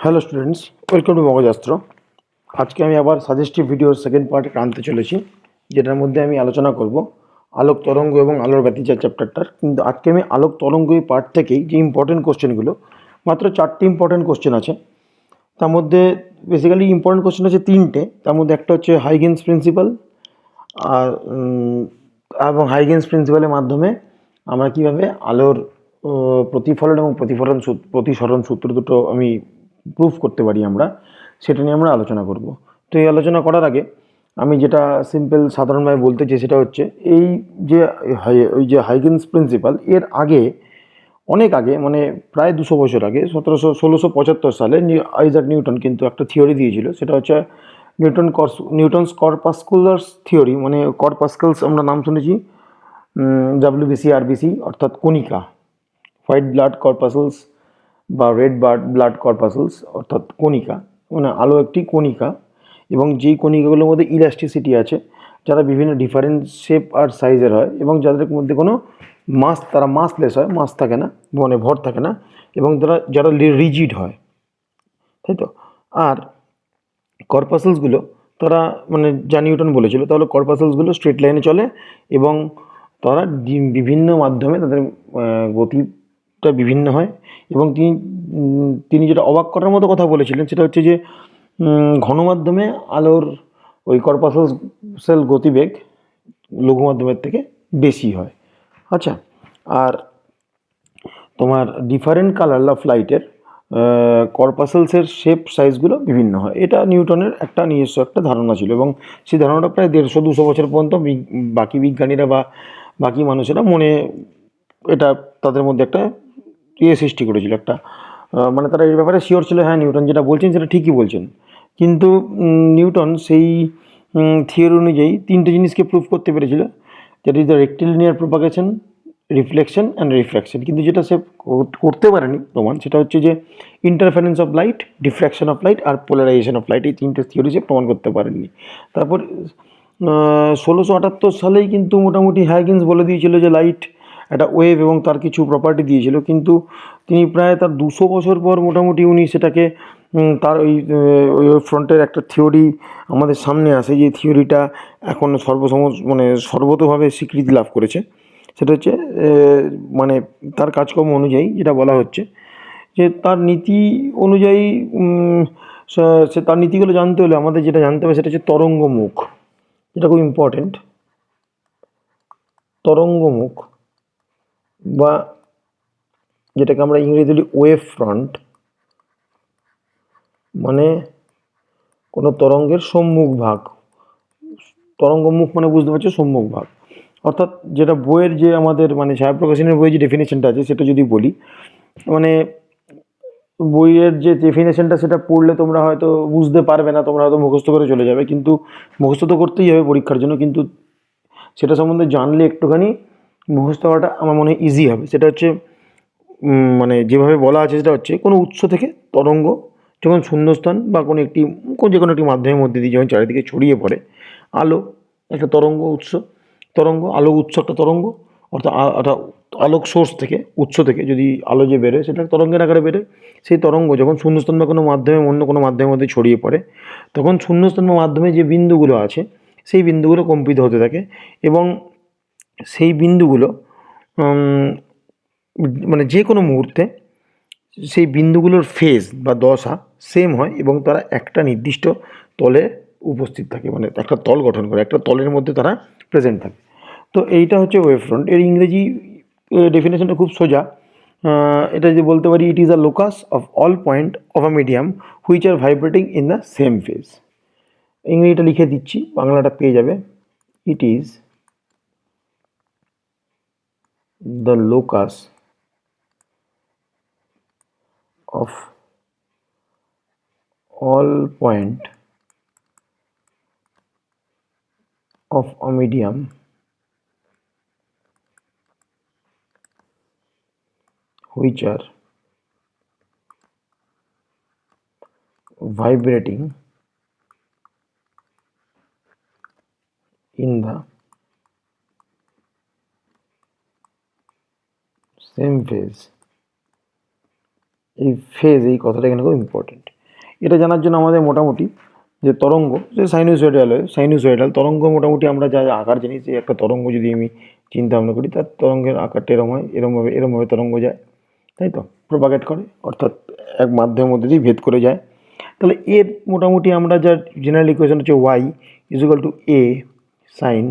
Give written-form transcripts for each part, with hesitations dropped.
Hello students, welcome to Mogojastro. আজকে আমি আবার সাজেস্টিভ ভিডিওর সেকেন্ড পার্ট আনতে চলেছি, যেটার মধ্যে আমি আলোচনা করব আলোক তরঙ্গ এবং আলোর ব্যতিচার চ্যাপ্টারটার। কিন্তু আজকে আমি আলোক তরঙ্গ এই পার্ট থেকেই যে ইম্পর্টেন্ট কোশ্চেনগুলো, মাত্র 4টি ইম্পর্টেন্ট কোশ্চেন আছে। তার মধ্যে বেসিক্যালি ইম্পর্টেন্ট কোশ্চেন আছে 3টে। তার মধ্যে একটা হচ্ছে হাইগেন্স প্রিন্সিপাল, আর এবং হাইগেন্স প্রিন্সিপালের মাধ্যমে আমরা কীভাবে আলোর প্রতিফলন এবং প্রতিসরণ সূত্র দুটো আমি প্রুফ করতে পারি আমরা, সেটা নিয়ে আমরা আলোচনা করব। তো এই আলোচনা করার আগে আমি যেটা সিম্পল সাধারণভাবে বলতে চাই সেটা হচ্ছে এই যে ওই যে হাইগেন্স প্রিন্সিপাল এর আগে, অনেক আগে, মানে প্রায় 200 বছর আগে 1675 সালে আইজাক নিউটন কিন্তু একটা থিওরি দিয়েছিল। সেটা হচ্ছে নিউটনস কর্পাস্কুলার্স থিওরি, মানে কর্পাস্কেলস আমরা নাম শুনেছি, WBC RBC অর্থাৎ কণিকা, হোয়াইট ব্লাড কর্পাসেলস বা রেড ব্লাড কর্পাসেলস অর্থাৎ কণিকা, মানে আলো একটি কণিকা, এবং যেই কণিকাগুলোর মধ্যে ইলাস্টিসিটি আছে, যারা বিভিন্ন ডিফারেন্ট শেপ আর সাইজের হয় এবং যাদের মধ্যে কোনো তারা মাসলেস হয়, মাস থাকে না, মানে ভর থাকে না, এবং যারা রিজিড হয়, তাই তো। আর কর্পাসেলসগুলো তারা, মানে যা নিউটন বলেছিল, তাহলে কর্পাসেলসগুলো স্ট্রেট লাইনে চলে এবং তারা বিভিন্ন মাধ্যমে তাদের গতিটা বিভিন্ন হয়। এবং তিনি যেটা অবাক করার মতো কথা বলেছিলেন সেটা হচ্ছে যে ঘন মাধ্যমে আলোর ওই কর্পাসেল গতিবেগ লঘু মাধ্যমের থেকে বেশি হয়। আচ্ছা, আর তোমার ডিফারেন্ট কালার অফ লাইটের কর্পাসেলসের শেপ সাইজগুলো বিভিন্ন হয়। এটা নিউটনের একটা নিজস্ব একটা ধারণা ছিল, এবং সেই ধারণাটা প্রায় 150-200 বছর পর্যন্ত বাকি বিজ্ঞানীরা বা বাকি মানুষেরা এটা তাদের মধ্যে একটা সৃষ্টি করেছিল, একটা মানে তারা এই ব্যাপারে শিওর ছিল, হ্যাঁ নিউটন যেটা বলছেন সেটা ঠিকই বলছেন। কিন্তু নিউটন সেই থিওরি অনুযায়ী 3টে জিনিসকে প্রুভ করতে পেরেছিল, that is the rectilinear propagation, reflection and refraction. কিন্তু যেটা সে করতে পারেনি প্রমাণ, সেটা হচ্ছে যে interference of light, diffraction of light আর পোলারাইজেশন অফ লাইট, এই 3টে থিওরি সে প্রমাণ করতে পারেননি। তারপর 1678 সালেই কিন্তু মোটামুটি হাইগেন্স বলে দিয়েছিল যে লাইট একটা ওয়েভ এবং তার কিছু প্রপার্টি দিয়েছিল। কিন্তু তিনি প্রায় তার 200 বছর পর মোটামুটি উনি সেটাকে তার ওই ফ্রন্টের একটা থিওরি আমাদের সামনে আসে, যে থিওরিটা এখন মানে সর্বতোভাবে স্বীকৃতি লাভ করেছে। সেটা হচ্ছে মানে তার কাজকর্ম অনুযায়ী যেটা বলা হচ্ছে যে তার নীতি অনুযায়ী সে তার নীতিগুলো জানতে হলে আমাদের যেটা জানতে হবে সেটা হচ্ছে তরঙ্গমুখ, যেটা খুব ইম্পর্টেন্ট। তরঙ্গমুখ, বা যেটাকে আমরা ইংরেজি বলি ওয়েভ ফ্রন্ট, মানে কোনো তরঙ্গের সম্মুখ ভাগ। তরঙ্গমুখ মানে বুঝতে পারছো, সম্মুখ ভাগ। অর্থাৎ যেটা বইয়ের যে আমাদের মানে ছায়াপ্রকাশনের বইয়ের যে ডেফিনেশনটা আছে সেটা যদি বলি, মানে বইয়ের যে ডেফিনেশনটা সেটা পড়লে তোমরা হয়তো বুঝতে পারবে না, তোমরা হয়তো মুখস্থ করে চলে যাবে, কিন্তু মুখস্থ তো করতেই হবে পরীক্ষার জন্য, কিন্তু সেটা সম্বন্ধে জানলে একটুখানি মুখস্থ হওয়াটা আমার মনে হয় ইজি হবে। সেটা হচ্ছে মানে যেভাবে বলা আছে সেটা হচ্ছে কোনো উৎস থেকে তরঙ্গ যখন শূন্যস্থান বা যে কোনো একটি মাধ্যমের মধ্যে দিয়ে যখন চারিদিকে ছড়িয়ে পড়ে, আলো একটা আলো উৎস একটা তরঙ্গ, অর্থাৎ আলোক সোর্স থেকে, উৎস থেকে যদি আলো যে বেরোয় সেটা তরঙ্গের আকারে বেরোয়। সেই তরঙ্গ যখন শূন্যস্থান বা অন্য কোনো মাধ্যমের মধ্যে ছড়িয়ে পড়ে, তখন শূন্যস্থান বা মাধ্যমে যে বিন্দুগুলো আছে সেই বিন্দুগুলো কম্পিত হতে থাকে, এবং সেই বিন্দুগুলো মানে যে কোনো মুহূর্তে সেই বিন্দুগুলোর ফেজ বা দশা সেম হয় এবং তারা একটা নির্দিষ্ট তলে উপস্থিত থাকে, মানে একটা তল গঠন করে, একটা তলের মধ্যে তারা প্রেজেন্ট থাকে। তো এইটা হচ্ছে ওয়েভ ফ্রন্ট। এর ইংরেজি ডেফিনেশনটা খুব সোজা। এটা যে বলতে পারি, it is a locus of all point of a medium which are vibrating in the same phase. ইংরেজিটা লিখে দিচ্ছি, বাংলাটা পেয়ে যাবে। It is the locus of all point of a medium which are vibrating in the same phase। এই phase, এই কথাটা এখানে খুব ইম্পর্টেন্ট। এটা জানার জন্য আমাদের মোটামুটি যে তরঙ্গ, যে সাইনুসয়েডাল তরঙ্গ, মোটামুটি আমরা যা আকার জানি, যে একটা তরঙ্গ যদি আমি চিন্তা ভাবনা করি, তার তরঙ্গের আকারটা এরম হয়, এরমভাবে তরঙ্গ যায়, তাই তো, প্রপাগেট করে, অর্থাৎ এক মাধ্যমের মধ্যে দিয়ে ভেদ করে যায়। তাহলে এর মোটামুটি আমরা যা জেনারেল ইকুয়েশন হচ্ছে Y equal to A sine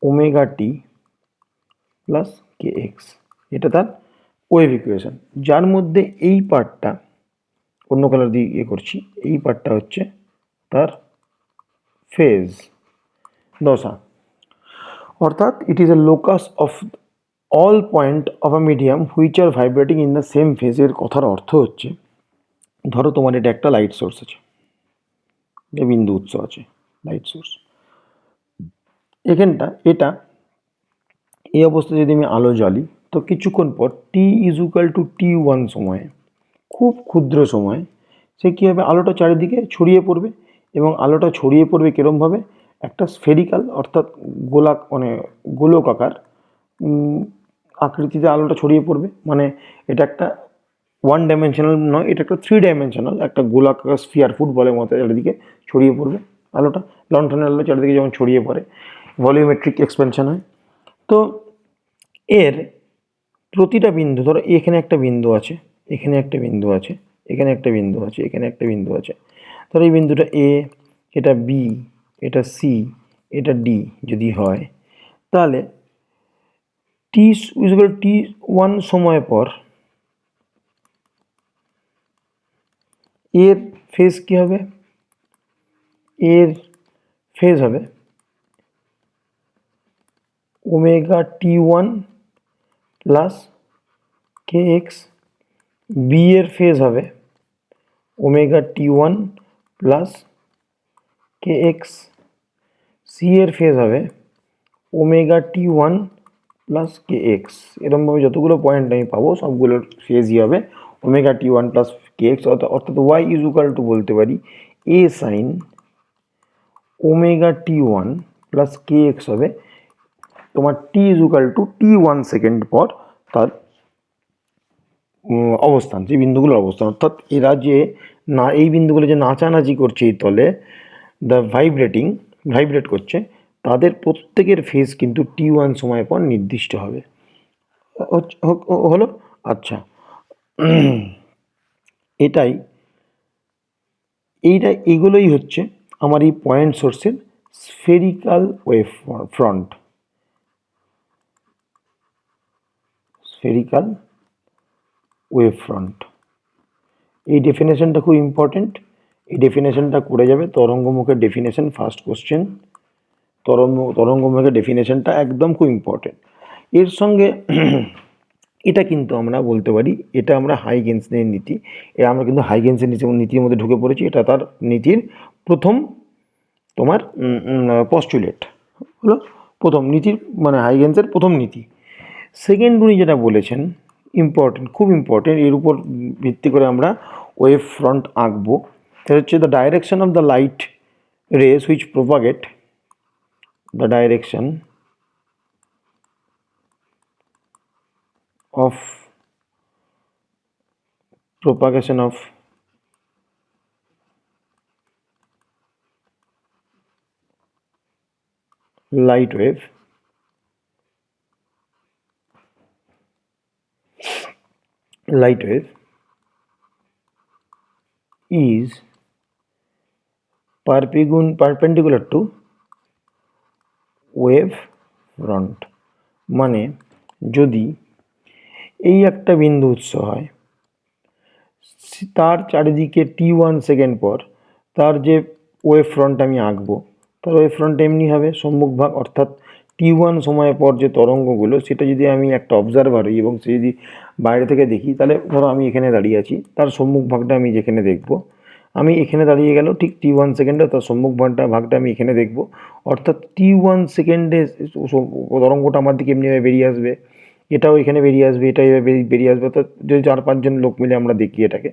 omega t plus K x, এটা তার ওয়েভ ইকুয়েশন, যার মধ্যে এই পার্টটা অন্য কালার দিয়ে ইয়ে করছি, এই পার্টটা হচ্ছে তার ফেজ দশা, অর্থাৎ it is a locus of all point of a medium which are vibrating in the same ফেজের কথার অর্থ হচ্ছে, ধরো তোমার এটা একটা লাইট সোর্স আছে, বিন্দু উৎস আছে, লাইট সোর্স, এটা এই অবস্থায় যদি আমি আলো জ্বালি, তো কিছুক্ষণ পর টি ইজুকাল টু T1 সময়ে, খুব ক্ষুদ্র সময়, সে কী হবে, আলোটা চারিদিকে ছড়িয়ে পড়বে, এবং আলোটা ছড়িয়ে পড়বে কীরমভাবে, একটা স্ফেরিক্যাল অর্থাৎ গোলক আকার আকৃতিতে আলোটা ছড়িয়ে পড়বে, মানে এটা একটা ওয়ান ডাইমেনশনাল নয়, এটা একটা 3 ডাইমেনশনাল একটা গোলাকার স্ফিয়ার, ফুটবলের মতো চারিদিকে ছড়িয়ে পড়বে আলোটা, লণ্ঠনের আলো চারিদিকে যেমন ছড়িয়ে পড়ে, ভলিউমেট্রিক এক্সপেনশন হয়। তো এর প্রতিটা বিন্দু, ধরো এখানে একটা বিন্দু আছে, এখানে একটা বিন্দু আছে, এখানে একটা বিন্দু আছে, এখানে একটা বিন্দু আছে, ধরো এই বিন্দুটা এ, এটা বি, এটা সি, এটা ডি যদি হয়, তাহলে T1 সময় পর এর ফেজ কী হবে, এর ফেজ হবে ওমেগা T1 প্লাস কে এক্স, বি এর ফেজ হবে ওমেগা T1 প্লাস কে এক্স, সি এর ফেজ হবে ওমেগা T1 প্লাস কে এক্স। এরকমভাবে যতগুলো পয়েন্ট আমি পাবো সবগুলোর ফেজই হবে ওমেগা T1 প্লাস কে এক্স, অর্থাৎ ওয়াই ইজুকাল টু বলতে পারি এ সাইন ওমেগা T1 প্লাস কে এক্স হবে তোমার টি ইজুকাল টু T1 সেকেন্ড পর তার অবস্থান, যে বিন্দুগুলোর অবস্থান, অর্থাৎ এরা যে না, এই বিন্দুগুলো যে নাচানাচি করছে এই তলে, ভাইব্রেট করছে, তাদের প্রত্যেকের ফেজ কিন্তু T1 সময় পর নির্দিষ্ট হবে। হলো, আচ্ছা, এইগুলোই হচ্ছে আমার এই পয়েন্ট সোর্সের স্ফেরিক্যাল ওয়েভ ফ্রন্ট, এই ডেফিনেশনটা খুব ইম্পর্টেন্ট, এই ডেফিনেশনটা করে যাবে তরঙ্গমুখের ডেফিনেশন, ফার্স্ট কোশ্চেন, তরঙ্গমুখের ডেফিনেশনটা একদম খুব ইম্পর্টেন্ট। এর সঙ্গে এটা কিন্তু আমরা বলতে পারি, এটা আমরা হাইগেন্সের নীতি, আমরা কিন্তু হাইগেন্সের নীতির মধ্যে ঢুকে পড়েছি, এটা তার নীতির প্রথম তোমার পস্টুলেট হলো, প্রথম নীতির মানে হাইগেন্সের প্রথম নীতি। সেকেন্ড উনি যেটা বলেছেন ইম্পর্টেন্ট, খুব ইম্পর্টেন্ট, এর উপর ভিত্তি করে আমরা ওয়েভ ফ্রন্ট আঁকবো, সেটা হচ্ছে the direction of the light race which propagate, the direction of propagation of light wave is perpendicular to wave front, মানে যদি এই একটা বিন্দু উৎস হয়, তার চারিদিকে T1 সেকেন্ড পর তার যে ওয়েভ ফ্রন্ট আমি আঁকবো, তার ওয়েভ ফ্রন্ট এমনি হবে সম্মুখ ভাগ, অর্থাৎ T1 সময় পর যে তরঙ্গগুলো, সেটা যদি আমি একটা অবজারভার হই এবং সে যদি বাইরে থেকে দেখি, তাহলে ধরো আমি এখানে দাঁড়িয়ে আছি, তার সম্মুখ ভাগটা আমি যেখানে দেখব, আমি এখানে দাঁড়িয়ে গেল ঠিক T1 সেকেন্ডে, তার সম্মুখ ভাগটা আমি এখানে দেখব, অর্থাৎ T1 সেকেন্ডে তরঙ্গটা আমার দিকে এমনিভাবে বেরিয়ে আসবে, এটাও এখানে বেরিয়ে আসবে, এটা এভাবে বেরিয়ে আসবে, অর্থাৎ যদি 4-5 জন লোক মিলে আমরা দেখি এটাকে,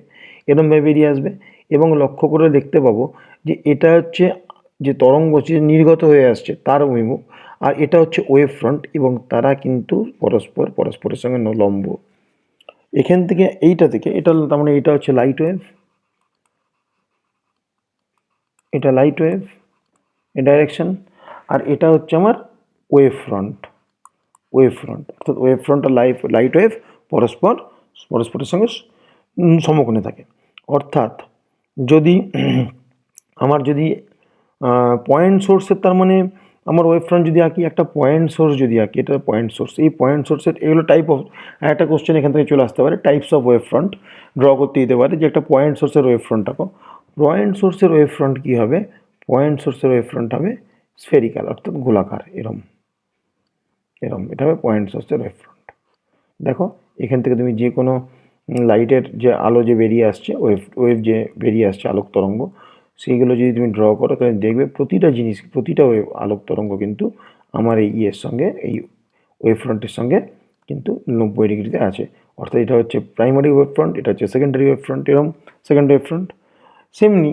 এরকমভাবে বেরিয়ে আসবে, এবং লক্ষ্য করে দেখতে পাবো যে এটা হচ্ছে যে তরঙ্গ হচ্ছে নির্গত হয়ে আসছে তার অভিমুখ, আর এটা হচ্ছে ওয়েভ ফ্রন্ট, এবং তারা কিন্তু পরস্পরের সঙ্গে লম্ব। এখান থেকে এইটা থেকে এটা, তার মানে এটা হচ্ছে লাইট ওয়েভ, এটা লাইট ওয়েভ এ ডাইরেকশন, আর এটা হচ্ছে আমার ওয়েভ ফ্রন্ট। অর্থাৎ ওয়েভ ফ্রন্ট আর লাইট ওয়েভ পরস্পরের সঙ্গে সমকোণে থাকে। অর্থাৎ যদি আমার যদি পয়েন্ট সোর্সের, তার মানে আমার ওয়েভ ফ্রন্ট যদি আঁকি, একটা পয়েন্ট সোর্স যদি আঁকি, এটা পয়েন্ট সোর্স, এই পয়েন্ট সোর্সের এগুলো টাইপ অফ, একটা কোশ্চেন এখান থেকে চলে আসতে পারে, types of wave front draw করতে দিতে পারে, যে একটা পয়েন্ট সোর্সের ওয়েভ ফ্রন্ট আঁকো। পয়েন্ট সোর্সের ওয়েভ ফ্রন্ট কী হবে? পয়েন্ট সোর্সের ওয়েভ ফ্রন্ট হবে স্ফেরিক্যাল, অর্থাৎ গোলাকার, এরম এটা হবে পয়েন্ট সোর্সের ওয়েভ ফ্রন্ট। দেখো এখান থেকে তুমি যে কোনো লাইটের যে আলো যে বেরিয়ে আসছে, ওয়েভ যে বেরিয়ে আসছে, আলোক তরঙ্গ, সেইগুলো যদি তুমি ড্র করো তাহলে দেখবে প্রতিটা আলোক তরঙ্গ কিন্তু আমার এই সঙ্গে, এই ওয়েভ ফ্রন্টের সঙ্গে কিন্তু 90 ডিগ্রিতে আছে। অর্থাৎ এটা হচ্ছে প্রাইমারি ওয়েভ ফ্রন্ট, এটা হচ্ছে সেকেন্ডারি ওয়েভ ফ্রন্ট, এরকম সেকেন্ড ওয়েভ ফ্রন্ট। সেমনি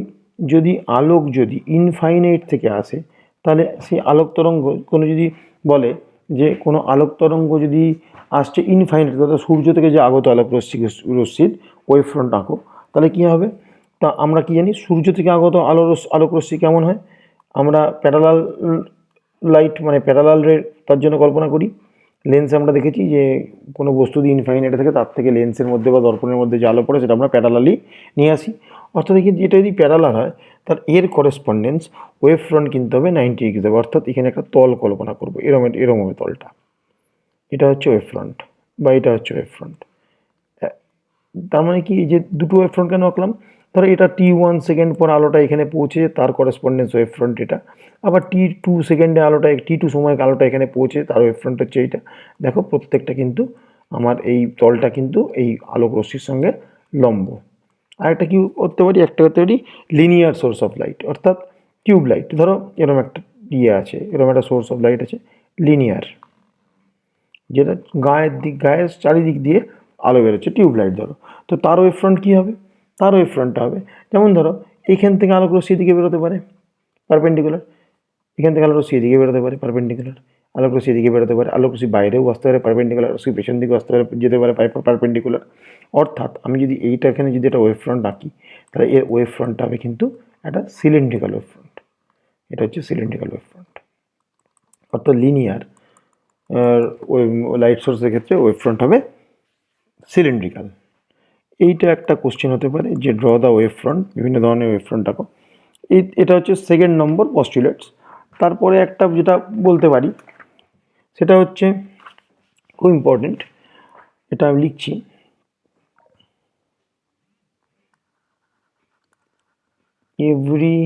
যদি আলোক যদি ইনফাইনাইট থেকে আসে, তাহলে সেই আলোক তরঙ্গ যদি বলে যে কোনো আলোক তরঙ্গ যদি আসছে ইনফাইনাইট, অর্থাৎ সূর্য থেকে যে আগত রশ্মির ওয়েভ ফ্রন্ট আঁকো, তাহলে কী হবে? তা আমরা কি জানি, সূর্য থেকে আগত আলোক রশ্মি কেমন হয়? আমরা প্যারালাল লাইট, মানে প্যারালাল রে, তার জন্য কল্পনা করি। লেন্সে আমরা দেখেছি যে কোনো বস্তু যদি ইনফাইনাইটে থাকে, তার থেকে লেন্সের মধ্যে বা দর্পণের মধ্যে যে আলো পড়ে সেটা আমরা প্যারালালি নিয়ে আসি। অর্থাৎ এটা যদি প্যারালাল হয়, তার এর করেসপন্ডেন্স ওয়েভ ফ্রন্ট কিনতে হবে 90 ডিগ্রি হবে। অর্থাৎ এখানে একটা তল কল্পনা করবো, এরম হবে তলটা। এটা হচ্ছে ওয়েভ ফ্রন্ট, বা এটা হচ্ছে ওয়েভ ফ্রন্ট। তার মানে কি, যে দুটো ওয়েভ ফ্রন্ট কেন আঁকলাম? ধরো এটা t1 সেকেন্ড পর আলোটা এখানে পৌঁছে, তার করেসপন্ডেন্স ওয়েভ ফ্রন্ট এটা। আবার t2 সেকেন্ডে আলোটা, t2 সময় আলোটা এখানে পৌঁছে, তার ওয়েভ ফ্রন্ট হচ্ছে এইটা। দেখো প্রত্যেকটা কিন্তু আমার এই তলটা কিন্তু এই আলোক রশ্মির সঙ্গে লম্ব। আরেকটা কি করতে পারি? একটা করতে পারি লিনিয়ার সোর্স অফ লাইট, অর্থাৎ টিউব লাইট। ধরো এরকম একটা আছে, এরকম একটা সোর্স অফ লাইট আছে লিনিয়ার, যেটা গায়ের চারিদিক দিয়ে আলো বেরোচ্ছে, টিউবলাইট ধরো। তো তার ওয়েভ ফ্রন্ট কী হবে? তার ওয়েভ ফ্রন্টটা হবে যেমন, ধরো এইখান থেকে আলোক রশ্মি এদিকে বেরোতে পারে পারপেন্ডিকুলার, এখান থেকে আলোক রশ্মি এদিকে বেরোতে পারে পারপেন্ডিকুলার, আলোক রশ্মি এদিকে বেরোতে পারে, আলোক রশ্মি বাইরেও আসতে পারে পারপেন্ডিকুলার, রশ্মি পেছন দিকেও আসতে পারে, যেতে পারে পারপেন্ডিকুলার। অর্থাৎ আমি যদি এখানে যদি একটা ওয়েভ ফ্রন্ট আঁকি, তাহলে এর ওয়েভ ফ্রন্টটা হবে কিন্তু একটা সিলিন্ড্রিক্যাল ওয়েভ ফ্রন্ট। এটা হচ্ছে সিলিন্ড্রিক্যাল ওয়েভ ফ্রন্ট, অর্থাৎ লিনিয়ার লাইট সোর্সের ক্ষেত্রে ওয়েভ ফ্রন্ট হবে সিলিন্ড্রিক্যাল। এইটা একটা কোশ্চেন হতে পারে, যে ড্র দ্য ওয়েভ ফ্রন্ট, বিভিন্ন ধরনের ওয়েভ ফ্রন্ট আঁকো। এটা হচ্ছে সেকেন্ড নম্বর পস্টুলেটস। তারপরে একটা যেটা বলতে পারি, সেটা হচ্ছে খুব ইম্পর্টেন্ট, এটা আমি লিখছি। Every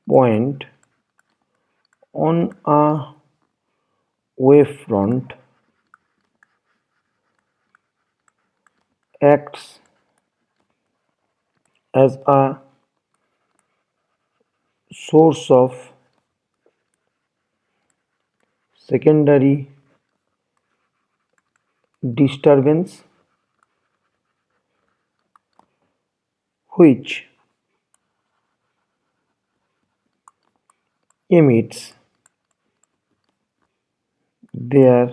point on a wave front acts as a source of secondary disturbance which emits their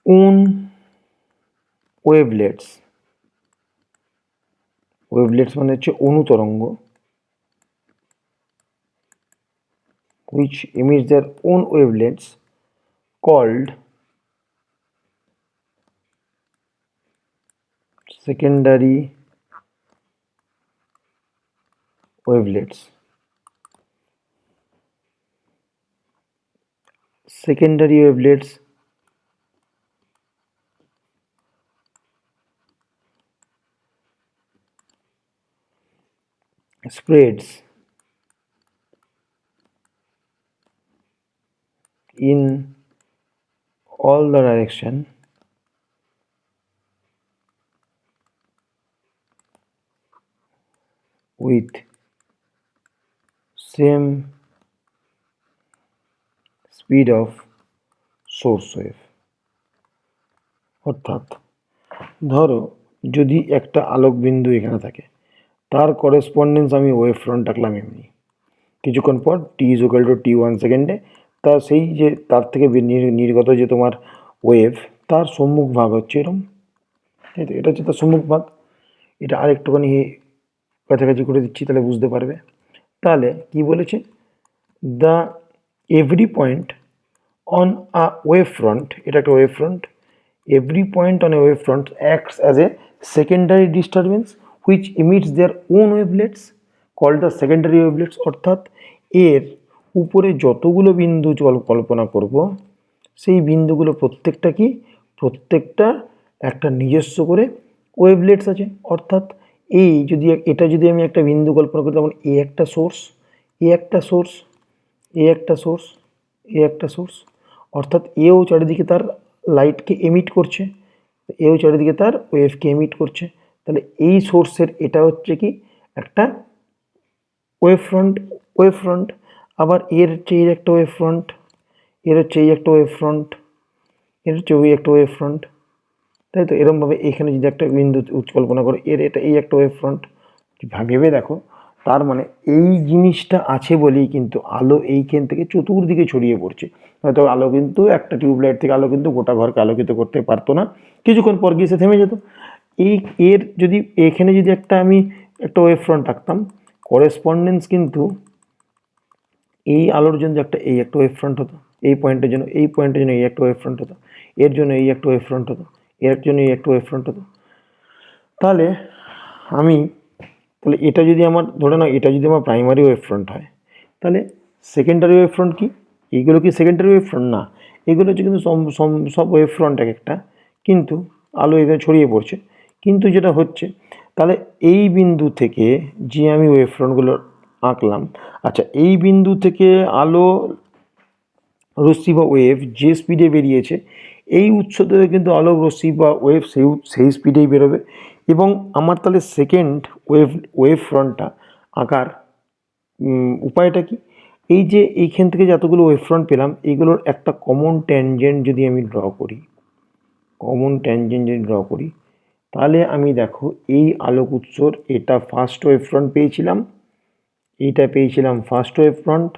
own wavelets মানে হচ্ছে অনুতরঙ্গ, which emits their own wavelets called secondary wavelets. Secondary wavelets spreads in all the direction with same speed of source wave. অর্থাৎ ধরো যদি একটা আলোক বিন্দু এখানে থাকে, তার করেসপন্ডেন্স আমি ওয়েভ ফ্রন্ট আঁকলাম এমনি, কিছুক্ষণ পর t=t1 সেকেন্ডে তার সেই যে তার থেকে নির্গত যে তোমার ওয়েভ, তার সম্মুখ ভাগ হচ্ছে এরম, তাই তো, এটা হচ্ছে তার সম্মুখ ভাগ। এটা আর একটুখানি কাছাকাছি করে দিচ্ছি, তাহলে বুঝতে পারবে। তাহলে কি বলেছে, the every point on a wave front, এটা একটা wave front, every point on a wave front acts as a secondary disturbance which emits their own wavelets called the secondary wavelets। অর্থাৎ এর উপরে যতগুলো বিন্দু কল্পনা করব, সেই বিন্দুগুলো প্রত্যেকটা কি, প্রত্যেকটা একটা নিজস্ব করে ওয়েভলেটস আছে। অর্থাৎ এই যদি এটা যদি আমি একটা বিন্দু কল্পনা করি, তখন এ একটা সোর্স, এ একটা সোর্স, এ একটা সোর্স, এ একটা সোর্স, অর্থাৎ এও চারিদিকে তার লাইটকে এমিট করছে, এও চারিদিকে তার ওয়েভকে এমিট করছে। তাহলে এই সোর্সের এটা হচ্ছে কি একটা ওয়েভ ফ্রন্ট, ওয়েভ ফ্রন্ট। আবার এর হচ্ছে এই একটা ওয়েভ ফ্রন্ট, এর হচ্ছে এই একটা ওয়েভ ফ্রন্ট, এর হচ্ছে ওই একটা ওয়েভ ফ্রন্ট, তাই তো। এরকমভাবে এখানে যদি একটা বিন্দু কল্পনা করো, এর এটা এই একটা ওয়েভ ফ্রন্ট, ভেবে দেখো। তার মানে এই জিনিসটা আছে বলেই কিন্তু আলো এইখান থেকে চতুর্দিকে ছড়িয়ে পড়ছে। হয়তো আলো কিন্তু একটা টিউবলাইট থেকে আলো কিন্তু গোটা ঘরকে আলোকিত করতে পারতো না, কিছুক্ষণ পর গিয়ে সে থেমে যেত। এই এর যদি এখানে যদি একটা আমি একটা ওয়েভ ফ্রন্ট রাখতাম, করেসপন্ডেন্স কিন্তু এই আলোর জন্য একটা এই একটা ওয়েভ ফ্রন্ট হতো, এই পয়েন্টের জন্য এই পয়েন্টের জন্য এই একটা ওয়েভ ফ্রন্ট হতো, এর জন্য এই একটা ওয়েভ ফ্রন্ট হতো, এর জন্য এই একটা ওয়েভ ফ্রন্ট হতো। তাহলে আমি তাহলে এটা যদি আমার ধরে নাও, এটা যদি আমার প্রাইমারি ওয়েভ ফ্রন্ট হয়, তাহলে সেকেন্ডারি ওয়েভ ফ্রন্ট কি, এইগুলো কি সেকেন্ডারি ওয়েভ ফ্রন্ট না, এগুলো হচ্ছে কিন্তু সব ওয়েভ ফ্রন্ট এক একটা, কিন্তু আলো এখানে ছড়িয়ে পড়ছে। কিন্তু যেটা হচ্ছে, তাহলে এই বিন্দু থেকে যে আমি ওয়েভ ফ্রন্টগুলো আঁকলাম, আচ্ছা এই বিন্দু থেকে আলো রশ্মি বা ওয়েভ যে স্পিডে বেরিয়েছে, এই উৎস থেকে কিন্তু আলোক রশ্মি বা ওয়েভ সেই স্পিডেই বেরোবে। এবং আমার তাহলে সেকেন্ড ওয়েভ ফ্রন্টটা আঁকার উপায়টা কি, এই যে এইখান থেকে যতগুলো ওয়েভ ফ্রন্ট পেলাম, এইগুলোর একটা কমন ট্যানজেন্ট যদি আমি ড্র করি, কমন ট্যানজেন্ট যদি ড্র করি, তাহলে আমি দেখো এই আলোক উৎসর এটা ফার্স্ট ওয়েভ ফ্রন্ট পেয়েছিলাম, এইটা পেয়েছিলাম ফার্স্ট ওয়েভ ফ্রন্ট,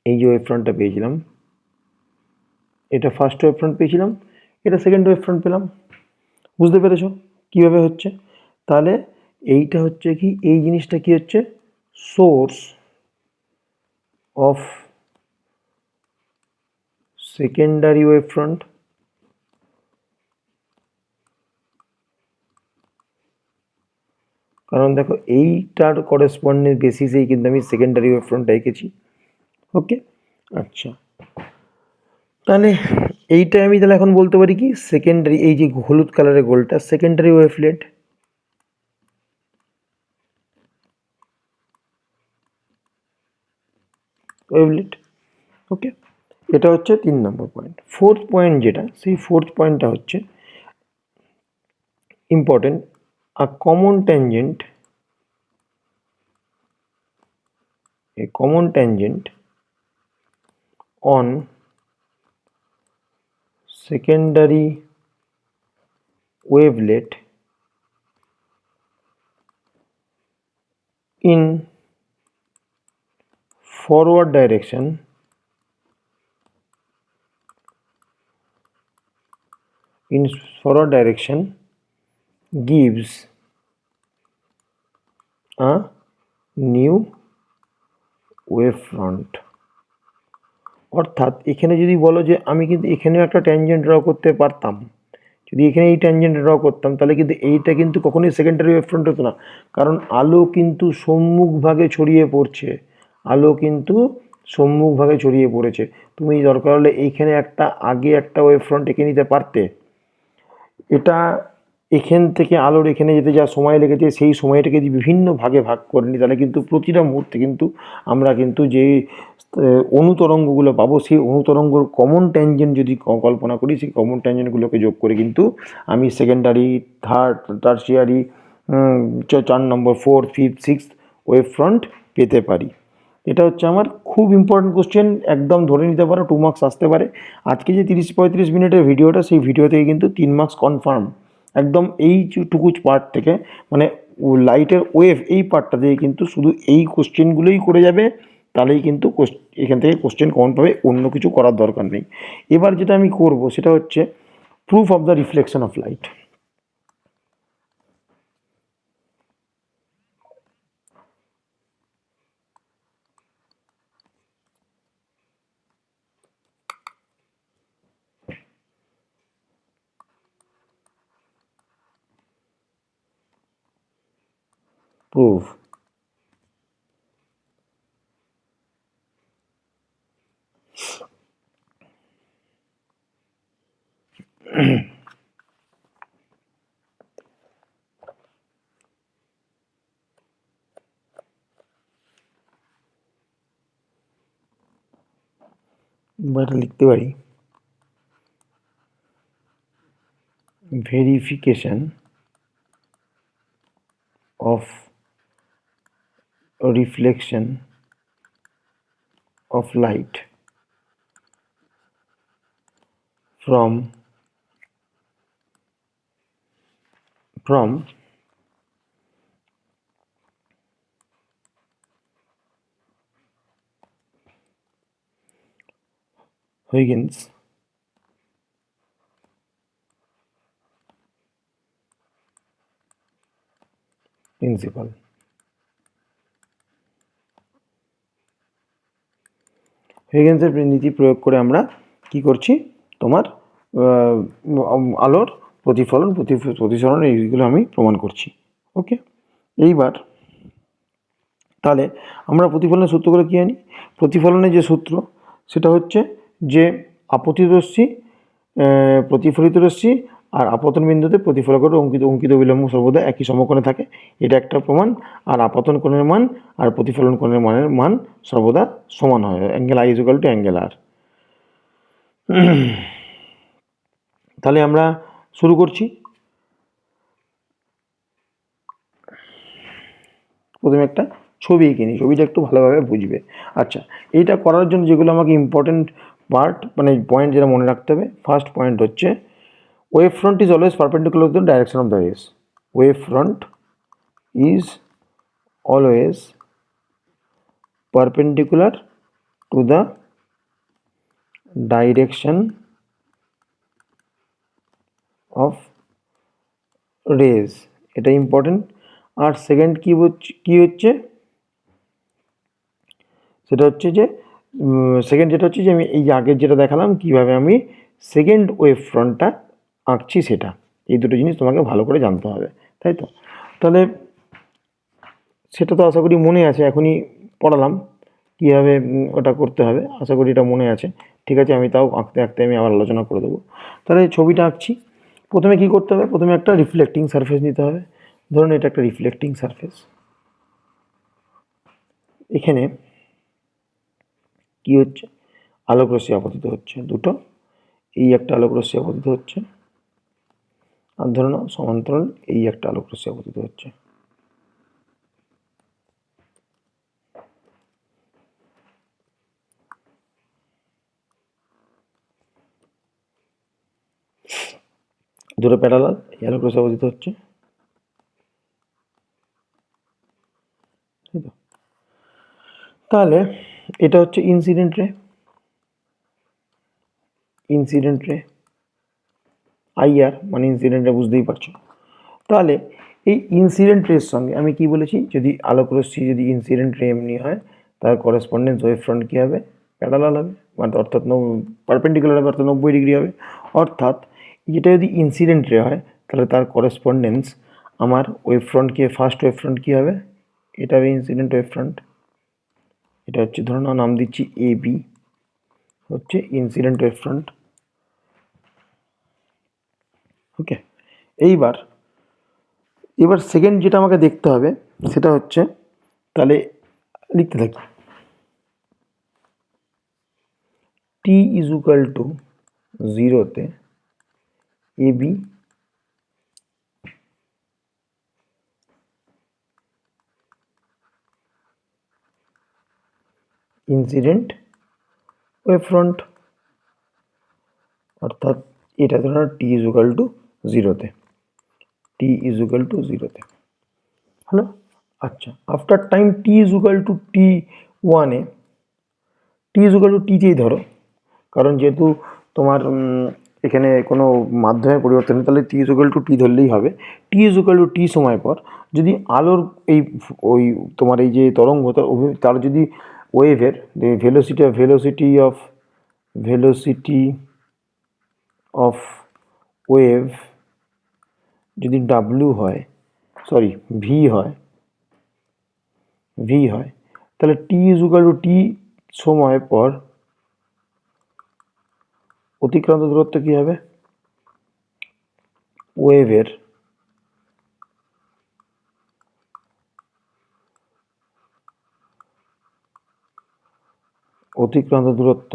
এই যে ওয়েভ ফ্রন্টটা পেয়েছিলাম, এটা ফার্স্ট ওয়েভ ফ্রন্ট পেয়েছিলাম, এটা সেকেন্ড ওয়েভ ফ্রন্ট পেলাম। বুঝতে পেরেছো কীভাবে হচ্ছে? তাহলে এইটা হচ্ছে কি, এই জিনিসটা কি হচ্ছে, source of secondary wave front. কারণ দেখো এইটার করেসপন্ডেন্স বেসিসেই কিন্তু আমি সেকেন্ডারি ওয়েভ ফ্রন্টটা এঁকেছি। ওকে, আচ্ছা তাহলে এইটা আমি তাহলে এখন বলতে পারি কি, সেকেন্ডারি, এই যে হলুদ কালারের গোলটা সেকেন্ডারি ওয়েভলেট। ওয়েভলেট, ওকে, এটা হচ্ছে 3 নম্বর পয়েন্ট। 4th পয়েন্ট যেটা, সেই 4th পয়েন্টটা হচ্ছে important, a common tangent, a common tangent on secondary wavelet in forward direction gives a new wave front। অর্থাৎ এখানে যদি বলো যে আমি কিন্তু এখানেও একটা ট্যানজেন্ট ড্র করতে পারতাম, যদি এখানে এই ট্যানজেন্ট ড্র করতাম, তাহলে কিন্তু এইটা কিন্তু কখনোই সেকেন্ডারি ওয়েভ ফ্রন্ট হতো না। কারণ আলো কিন্তু সম্মুখভাগে ছড়িয়ে পড়ছে, আলো কিন্তু সম্মুখভাগে ছড়িয়ে পড়েছে। তুমি দরকার হলে এইখানে একটা আগে একটা ওয়েভ ফ্রন্ট এঁকে নিতে পারতে, এটা এখান থেকে আলোর এখানে যেতে যা সময় লেগেছে, সেই সময়টাকে যদি বিভিন্ন ভাগে ভাগ করে নিই, তাহলে কিন্তু প্রতিটা মুহূর্তে কিন্তু আমরা কিন্তু যে অনুতরঙ্গগুলো পাবো, সেই অনুতরঙ্গর কমন ট্যানজেন্ট যদি কল্পনা করি, সেই কমন ট্যানজেন্টগুলোকে যোগ করে কিন্তু আমি সেকেন্ডারি, থার্ড, টার্সিয়ারি, 4 নম্বর, 4th, 5th, 6th wave front পেতে পারি। এটা হচ্ছে আমার খুব ইম্পর্টেন্ট কোশ্চেন, একদম ধরে নিতে পারো 2 মার্কস আসতে পারে। আজকে যে 30-35 মিনিটের ভিডিওটা, সেই ভিডিও থেকে কিন্তু 3 মার্কস কনফার্ম, একদম এইটুকু পার্ট থেকে, মানে লাইটের ওয়েভ এই পার্টটা থেকে কিন্তু শুধু এই কোশ্চেনগুলোই করে যাবে, তাহলেই কিন্তু এখান থেকে কোশ্চেন কমন পাবে, অন্য কিছু করার দরকার নেই। এবার যেটা আমি করব সেটা হচ্ছে proof of the reflection of light. Proof বা এটা লিখতে পারি verification of reflection of light from Huygens principle. হিগেন্সের নীতি প্রয়োগ করে আমরা কি করছি, তোমার আলোর প্রতিফলন প্রতিসরণ এইগুলো আমি প্রমাণ করছি। ওকে, এইবার তাহলে আমরা প্রতিফলনের সূত্রগুলো কী জানি? প্রতিফলনের যে সূত্র সেটা হচ্ছে যে আপতিত রশ্মি, প্রতিফলিত রশ্মি আর আপতন বিন্দুতে প্রতিফলকের অঙ্কিত বিলম্ব সর্বদা একই সমকোণে থাকে, এটা একটা প্রমাণ। আর আপতন কোণের মান আর প্রতিফলন কোণের মান সর্বদা সমান হয়, angle I equal to angle R. তাহলে আমরা শুরু করছি। প্রথমে একটা ছবি এঁকে নিই, ছবিটা একটু ভালোভাবে বুঝবে। আচ্ছা, এইটা করার জন্য যেগুলো আমাকে ইম্পর্টেন্ট পার্ট মানে পয়েন্ট যেটা মনে রাখতে হবে, ফার্স্ট পয়েন্ট হচ্ছে wave front is always perpendicular to the direction of the race. Wave front is always perpendicular to the direction of rays, এটা ইম্পর্টেন্ট। আর সেকেন্ড কি হচ্ছে সেটা হচ্ছে যে সেকেন্ড যেটা হচ্ছে যে আমি এই যে আগের যেটা দেখালাম কিভাবে আমি সেকেন্ড ওয়েভ ফ্রন্টটা আঁকছি, সেটা এই দুটো জিনিস তোমাকে ভালো করে জানতে হবে, তাই তো? তাহলে সেটা তো আশা করি মনে আছে, এখনই পড়ালাম কীভাবে ওটা করতে হবে, আশা করি এটা মনে আছে। ঠিক আছে, আমি তাও আঁকতে আঁকতে আমি আবার আলোচনা করে দেবো। তাহলে ছবিটা আঁকছি। প্রথমে কি করতে হবে? প্রথমে একটা রিফ্লেক্টিং সারফেস নিতে হবে। ধরুন এটা একটা রিফ্লেক্টিং সারফেস। এখানে কি হচ্ছে? আলোক রশ্মি আপতিত হচ্ছে দুটো, এই একটা আলোক রশ্মি আপতিত হচ্ছে, আর ধরুন সমান্তরাল এই একটা আলোক রশ্মি আপতিত হচ্ছে। দুটো প্যারালাল, এই আলোক রশ্মি আপতিত হচ্ছে, তাহলে এটা হচ্ছে ইনসিডেন্ট রে। ইনসিডেন্ট রে আইআর মানে ইনসিডেন্ট রে, বুঝতেই পারছো। তাহলে এই ইনসিডেন্ট রের সঙ্গে আমি কি বলেছি, যদি আলোক রশ্মি যদি ইনসিডেন্ট রে এমনি হয় তার করেসপন্ডেন্স ওয়েভ ফ্রন্ট কী হবে? প্যারালাল হবে, মানে অর্থাৎ পারপেন্ডিকুলার হবে, অর্থাৎ 90 ডিগ্রি হবে। অর্থাৎ যেটা যদি ইনসিডেন্ট রে হয় তাহলে তার করেসপন্ডেন্স আমার ওয়েভ ফ্রন্ট কি, ফার্স্ট ওয়েভ ফ্রন্ট কী হবে? এটা হবে ইনসিডেন্ট ওয়েভ ফ্রন্ট। এটা হচ্ছে ধরুন নাম দিচ্ছি এ বি, হচ্ছে ইনসিডেন্ট ওয়েভ ফ্রন্ট। ওকে, এবার সেকেন্ড যেটা আমাকে দেখতে হবে সেটা হচ্ছে, তাহলে লিখতে থাকি, টি ইজ ইকুয়াল টু 0-তে A B incident wave front, অর্থাৎ এটা ধরো টি ইজ ইকুয়াল টু 0-তে, টি ইজ ইকুয়াল টু 0-তে হলো। আচ্ছা, after time T is equal to T 1-এ টি ইজ ইকুয়াল টু টিতেই ধরো, কারণ যেহেতু তোমার এখানে কোনো মাধ্যমের পরিবর্তন নেই, তাহলে টি ইজ ইকুয়াল টু টি ধরলেই হবে। টি ইজ ইকুয়াল টু টি সময় পর যদি আলোর এই ওই তোমার এই যে তরঙ্গ তার যদি ওয়েভের ভেলোসিটি অফ ওয়েভ যদি ডাব্লিউ হয়, সরি ভি হয়, তাহলে টি ইজ ইকুয়াল টু টি সময় পর অতিক্রান্ত দূরত্ব কী হবে? ওয়েভের অতিক্রান্ত দূরত্ব,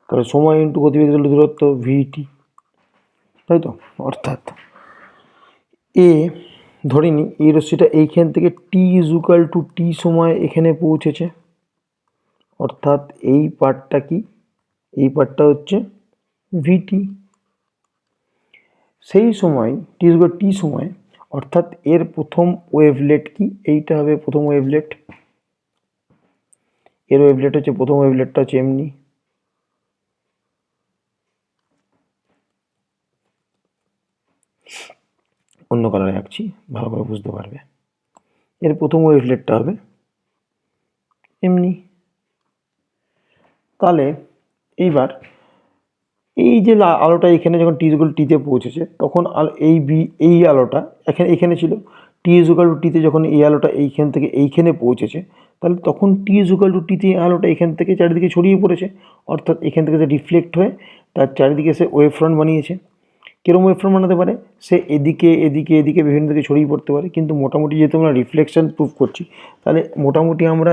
তাহলে সময় ইন্টু গতিবেগ দূরত্ব ভিটি, তাই তো? অর্থাৎ এ ধরে নিই এই রশ্মিটা এইখান থেকে টি ইজ ইকুয়াল টু টি সময় এখানে পৌঁছেছে, অর্থাৎ এই পার্টটা কি? এই পার্টটা হচ্ছে ভিটি। সেই সময় টি ইজ টি সময়, অর্থাৎ এর প্রথম ওয়েভলেট কি? এইটা হবে প্রথম ওয়েভলেট। এর ওয়েভলেট হচ্ছে প্রথম ওয়েভলেটটা হচ্ছে এমনি, অন্য কালারে আঁকছি ভালো করে বুঝতে পারবে। এর প্রথম ওয়েভলেটটা হবে এমনি। তাহলে এইবার এই যে আলোটা এখানে যখন টি ইকুয়াল টিতে পৌঁছেছে তখন এই আলোটা এখানে ছিল, টি ইকুয়াল টু টিতে যখন এই আলোটা এইখান থেকে এইখানে পৌঁছেছে, তাহলে তখন টি ইকুয়াল টু টিতে আলোটা এখান থেকে চারিদিকে ছড়িয়ে পড়েছে, অর্থাৎ এখান থেকে সে রিফ্লেক্ট হয়ে তার চারিদিকে সে ওয়েভ ফ্রন্ট বানিয়েছে। কীরকম ওয়েভ ফ্রন্ট বানাতে পারে? সে এদিকে এদিকে এদিকে বিভিন্ন দিকে ছড়িয়ে পড়তে পারে, কিন্তু মোটামুটি যেহেতু আমরা রিফ্লেকশন প্রুফ করছি, তাহলে মোটামুটি আমরা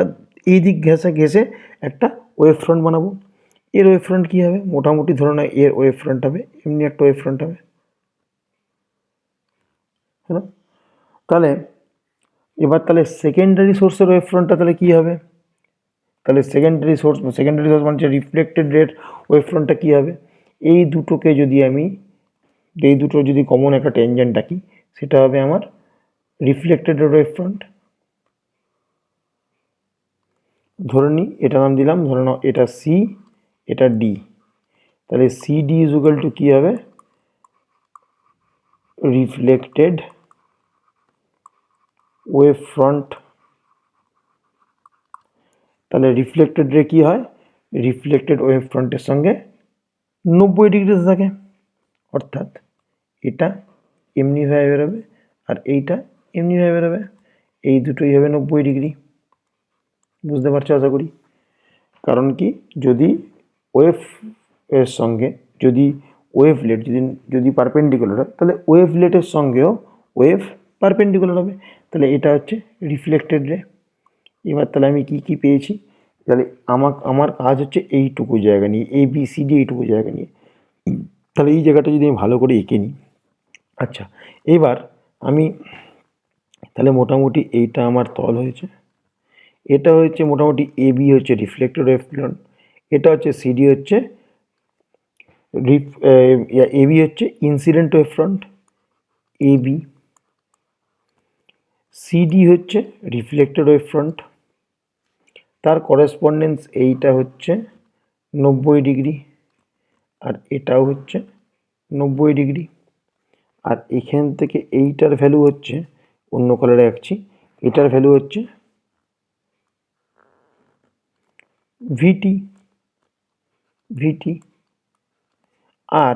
এই দিক ঘেঁষে একটা ওয়েভ ফ্রন্ট বানাবো। এর ওয়েভ ফ্রন্ট কী হবে? মোটামুটি ধরো না এর ওয়েভ ফ্রন্ট হবে এমনি একটা ওয়েভ ফ্রন্ট হবে, হ্যাঁ। তাহলে এবার তাহলে সেকেন্ডারি সোর্সের ওয়েভ ফ্রন্টটা তাহলে কী হবে? তাহলে সেকেন্ডারি সোর্স মানে হচ্ছে রিফ্লেক্টেড রেড ওয়েভ ফ্রন্টটা কী হবে? এই দুটোকে যদি আমি এই দুটো যদি কমন একটা টেনজেন্ট আঁকি, সেটা হবে আমার রিফ্লেক্টেড ওয়েভ ফ্রন্ট। ধরে নিই এটা নাম দিলাম, ধরে নাও এটা সি, এটা ডি, তাহলে C D is equal to কী হবে? Reflected wave front. তাহলে রিফ্লেক্টেড রে কী হয়? রিফ্লেক্টেড ওয়েভ ফ্রন্টের সঙ্গে 90 ডিগ্রি থাকে, অর্থাৎ এটা এমনি হয়ে বেরোবে আর এইটা এমনি হয়ে বেরোবে, এই দুটোই হবে 90 ডিগ্রি। বুঝতে পারছো আশা করি? কারণ কি, যদি ওয়েভ এর সঙ্গে যদি ওয়েভলেট যদি পারপেন্ডিকুলার হয়, তাহলে ওয়েভলেটের সঙ্গেও ওয়েভ পারপেন্ডিকুলার হবে, তাহলে এটা হচ্ছে রিফ্লেক্টেড রে। এবার তাহলে আমি কি পেয়েছি? তাহলে আমার কাজ হচ্ছে এইটুকু জায়গা নিয়ে, এ বি সি ডি এইটুকু জায়গা নিয়ে, তাহলে এই জায়গাটা যদি আমি ভালো করে এঁকে নিই। আচ্ছা, এবার আমি তাহলে মোটামুটি এইটা আমার তল হয়েছে, এটা হচ্ছে মোটামুটি এ বি হচ্ছে রিফ্লেক্টেড ওয়েভ ফ্রন্ট, এটা হচ্ছে সিডি হচ্ছে এ বি হচ্ছে incident wave front, A B. CD হচ্ছে রিফ্লেক্টেড ওয়েভ ফ্রন্ট, তার করেসপন্ডেন্স এইটা হচ্ছে 90 ডিগ্রি, আর এটাও হচ্ছে 90 ডিগ্রি। আর এখান থেকে এইটার ভ্যালু হচ্ছে, অন্য কালারে আঁকছি, এটার ভ্যালু হচ্ছে ভিটি। আর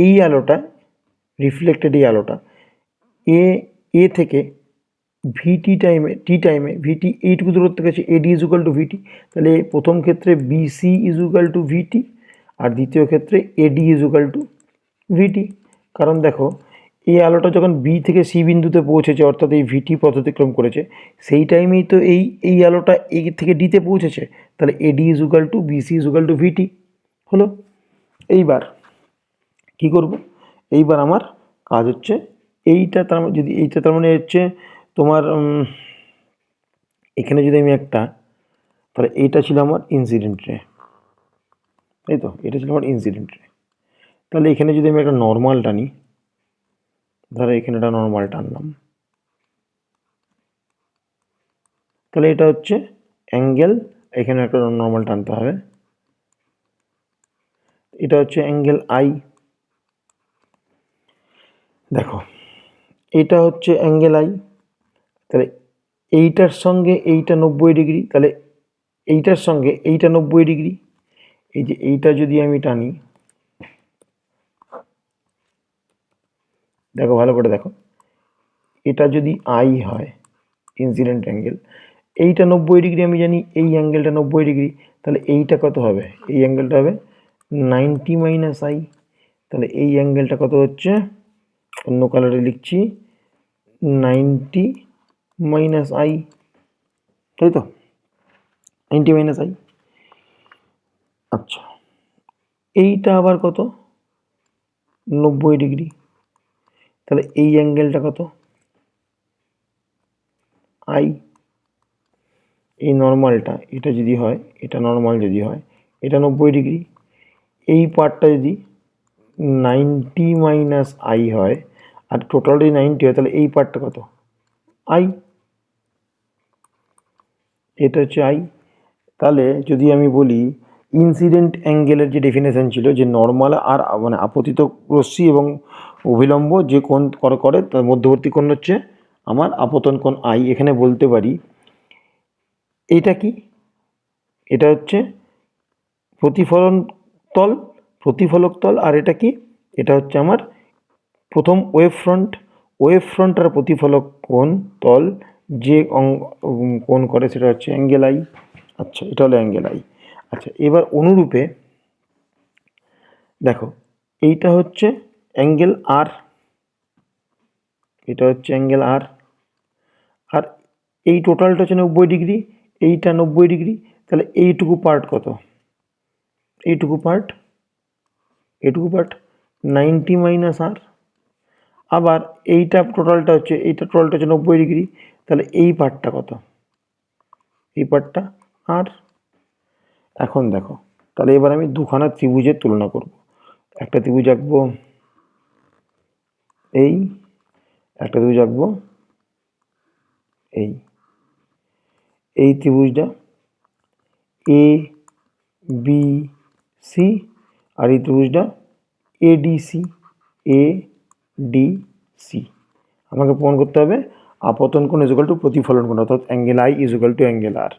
এই আলোটা রিফ্লেক্টেড এই আলোটা এ থেকে টি টাইমে ভিটি এইটুকু দূরত্ব গেছে, এডি ইজ ইকুয়াল টু ভিটি, তাহলে প্রথম ক্ষেত্রে বিসি ইজ ইকুয়াল টু ভিটি, আর দ্বিতীয় ক্ষেত্রে এডি ইজ ইকুয়াল টু ভিটি। কারণ দেখো, এই আলোটা যখন বি থেকে সি বিন্দুতে পৌঁছেছে, অর্থাৎ এই ভিটি পথ অতিক্রম করেছে, সেই টাইমেই তো এই আলোটা এ থেকে ডিতে পৌঁছেছে, তাহলে AD is equal to BC is equal to VT হলো। এইবার কি করব? এইবার আমার কাজ হচ্ছে এইটা, তার যদি এইটা তার মানে হচ্ছে তোমার এখানে যদি আমি একটা, তাহলে এইটা ছিল আমার ইনসিডেন্ট রে, তাই তো? এটা ছিল আমার ইনসিডেন্ট রে। তাহলে এখানে যদি আমি একটা নর্মাল টানি, ধরো এখানে একটা নর্মাল টানলাম, তাহলে এটা হচ্ছে অ্যাঙ্গেল, এখানে একটা নর্মাল টানতে হবে, এটা হচ্ছে অ্যাঙ্গেল আই। দেখো এটা হচ্ছে অ্যাঙ্গেল আই, তাহলে এইটার সঙ্গে এইটা 90 ডিগ্রি, তাহলে এইটার সঙ্গে এইটা 90 ডিগ্রি। এই যে এইটা যদি আমি টানি, দেখো ভালো করে দেখো, এটা যদি আই হয় ইনসিডেন্ট অ্যাঙ্গেল, এইটা 90 ডিগ্রি আমি জানি, এই অ্যাঙ্গেলটা 90 ডিগ্রি, তাহলে এইটা কত হবে, এই অ্যাঙ্গেলটা হবে 90 মাইনাস আই। তাহলে এই অ্যাঙ্গেলটা কত হচ্ছে, অন্য কালারে লিখছি 90 মাইনাস আই, তাই তো, 90 মাইনাস আই। আচ্ছা এইটা আবার কত, 90 ডিগ্রি, তাহলে এই অ্যাঙ্গেলটা কত, আই। এই নর্মালটা এটা যদি হয়, এটা নর্মাল যদি হয়, এটা 90 ডিগ্রি, এই পার্টটা যদি 90 মাইনাস আই হয় আর টোটাল যদি 90 হয়, তাহলে এই পার্টটা কত, আই, এটা হচ্ছে আই। তাহলে যদি আমি বলি ইনসিডেন্ট অ্যাঙ্গেলের যে ডেফিনেশন ছিল, যে নর্মাল আর মানে আপতিত রশ্মি এবং অভিলম্ব যে কোণ করে তার মধ্যবর্তী কোণ হচ্ছে আমার আপতন কোণ আই। এখানে বলতে পারি এইটা কি, এটা হচ্ছে প্রতিফলন তল, প্রতিফলক তল, আর এটা কি, এটা হচ্ছে আমার প্রথম ওয়েভ ফ্রন্ট। ওয়েভ ফ্রন্ট আর প্রতিফলক কোণ তল যে কোণ করে সেটা হচ্ছে অ্যাঙ্গেল আই। আচ্ছা এটা হলো অ্যাঙ্গেল আই। আচ্ছা এবার অনুরূপে দেখো এইটা হচ্ছে অ্যাঙ্গেল আর, এটা হচ্ছে অ্যাঙ্গেল আর, আর এই টোটালটা হচ্ছে 90 ডিগ্রি, এইটা 90 ডিগ্রি, তাহলে এইটুকু পার্ট কত, এইটুকু পার্ট, এইটুকু পার্ট 90 মাইনাস আর। আবার এইটা টোটালটা হচ্ছে, এইটা টোটালটা হচ্ছে 90 ডিগ্রি, তাহলে এই পার্টটা কত, এই পার্টটা আর। এখন দেখো তাহলে এবার আমি দুখানা ত্রিভুজের তুলনা করব, একটা ত্রিভুজ আঁকবো এই, একটা ত্রিভুজ আঁকবো এই, এই ত্রিভুজটা এ বি সি, আর এই ত্রিভুজটা A D C, A D C. আমাকে প্রমাণ করতে হবে আপতন কোণ ইজ ইকুয়াল টু প্রতিফলন কোণ, অর্থাৎ angle I is equal to angle R.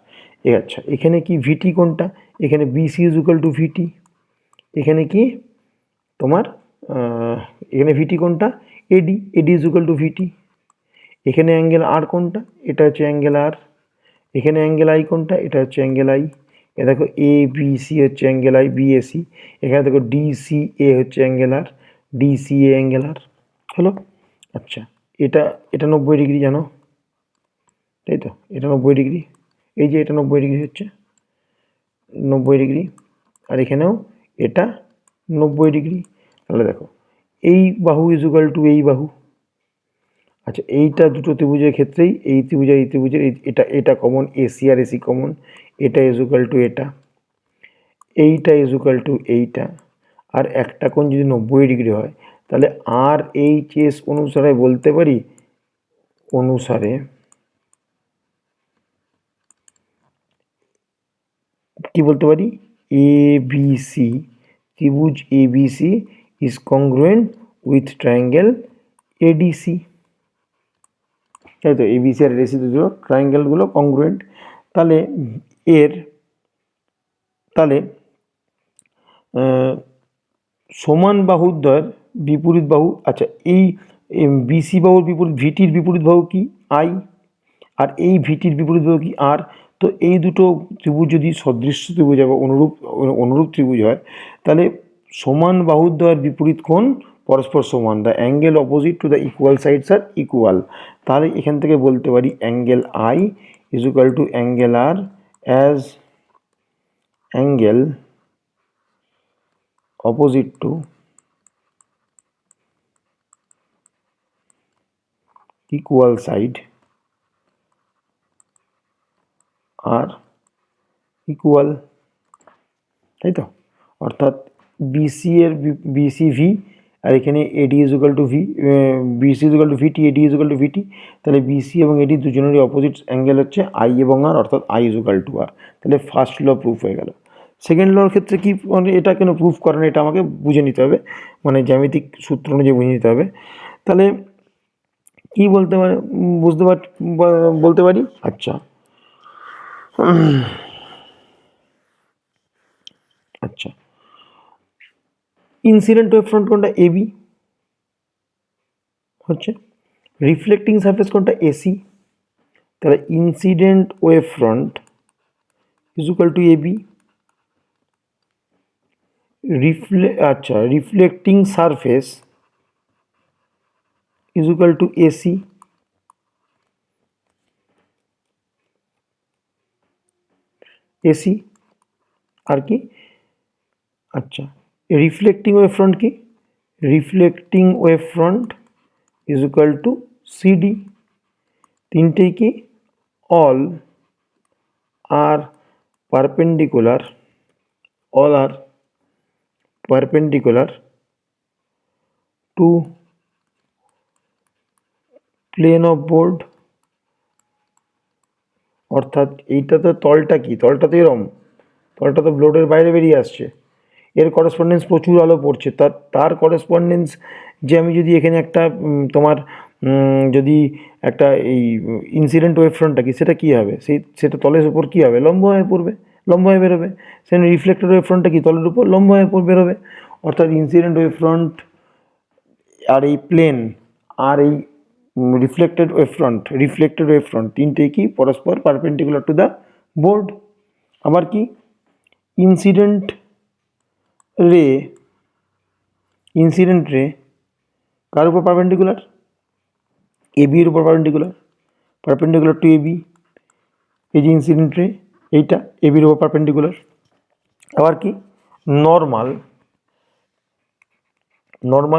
আচ্ছা এখানে কি ভিটি কোণটা, এখানে BC is equal to VT, এখানে কি তোমার এখানে ভিটি কোণটা AD, AD is equal to VT. এখানে অ্যাঙ্গেল আর কোণটা, এটা হচ্ছে অ্যাঙ্গেল আর। এখানে অ্যাঙ্গেল আই কোণটা, এটা হচ্ছে অ্যাঙ্গেল আই। এ দেখো এ বি সি হচ্ছে angle I B A C, এখানে দেখো ডি সি এ হচ্ছে angle R, D C A angle R হলো। আচ্ছা এটা, এটা 90 ডিগ্রি জানো, তাই তো, এটা 90 ডিগ্রি, এই যে এটা 90 ডিগ্রি হচ্ছে 90 ডিগ্রি, আর এখানেও এটা 90 ডিগ্রি। তাহলে দেখো এই বাহু ইজ ইকুয়াল টু এই বাহু। আচ্ছা এইটা দুটো ত্রিভুজের ক্ষেত্রেই এই ত্রিভুজ আর এই ত্রিভুজের এটা এটা কমন, এসি আর এসি কমন, এটা ইজ ইকুয়াল টু এটা, এইটা ইজ ইকুয়াল টু এইটা। আর একটা কোণ যদি 90 ডিগ্রি হয়, তাহলে আর এইচ এস অনুসারে বলতে পারি, অনুসারে কি বলতে পারি, এ বি সি, ত্রিভুজ A B C is congruent with triangle ADC, তাই তো, এবিসি আর এডিসি দুটো ট্রায়াঙ্গেলগুলো কংগ্রুয়েন্ট। তাহলে এর, তাহলে সমান বাহুদ্বয়ের বিপরীত বাহু, আচ্ছা এই বিসি বাহুর বিপরীত ভিটির বিপরীত বাহু কি আই, আর এই ভিটির বিপরীত বাহু কি আর। তো এই দুটো ত্রিভুজ যদি সদৃশ্য ত্রিভুজ হয় বা অনুরূপ অনুরূপ ত্রিভুজ হয়, তাহলে সমান বাহুদ্বয়ের বিপরীত কোণ পরস্পর সমান, the angle opposite to the equal sides are equal. তাহলে এখান থেকে বলতে পারি angle I is equal to angle R as angle opposite to equal side are equal, তাই তো, অর্থাৎ বিসি এর বিসি ভি আর এখানে AD is equal to V, BC is equal to VT, AD is equal to VT. তাহলে BC এবং এডি দুজনেরই opposite angle হচ্ছে আই এবং আর, অর্থাৎ আই ইজ ইকুয়াল টু আর। তাহলে ফার্স্ট ল প্রুফ হয়ে গেল। সেকেন্ড লর ক্ষেত্রে কি, মানে এটা কেন প্রুফ করে না এটা আমাকে বুঝে নিতে হবে, মানে জ্যামিতিক সূত্র অনুযায়ী বুঝে নিতে হবে। তাহলে কি বলতে পারে, বলতে পারি। আচ্ছা আচ্ছা, ইনসিডেন্ট ওয়েভ ফ্রন্ট কোনটা, এবি হচ্ছে, রিফ্লেক্টিং সারফেস কোনটা, এসি। তাহলে incident wave front is equal to AB, reflecting surface is equal to AC. AC আর কি, আচ্ছা রিফ্লেক্টিং ওয়েভ ফ্রন্ট কি, reflecting wave front is equal to CD. তিনটেই কি, all are perpendicular, all are perpendicular to plane of board। অর্থাৎ এইটা তো তলটা কি, তলটা তো এরম, তলটা তো বোর্ডের বাইরে বেরিয়ে আসছে, এর করেসপন্ডেন্স প্রচুর আলো পড়ছে, তার করেসপন্ডেন্স যে আমি যদি এখানে একটা তোমার যদি একটা এই ইনসিডেন্ট ওয়েভ ফ্রন্টটা কি, সেটা কী হবে, সেটা তলের উপর কী হবে, লম্ব হয়ে পড়বে, লম্ব হয়ে বেরোবে। সেখানে রিফ্লেক্টেড ওয়েভ ফ্রন্টটা কি, তলের উপর লম্ব হয়ে বেরোবে। অর্থাৎ ইনসিডেন্ট ওয়েভ ফ্রন্ট আর এই প্লেন আর এই রিফ্লেক্টেড ওয়েভ ফ্রন্ট তিনটেই কি পরস্পর পারপেন্ডিকুলার টু দ্য বোর্ড। আবার কি, ইনসিডেন্ট রে কার উপর পারপেন্ডিকুলার, এবি এর উপর পারপেন্ডিকুলার টু এবি। এই যে ইনসিডেন্ট রে এইটা এবির উপর পারপেন্ডিকুলার। আবার কি, নর্মাল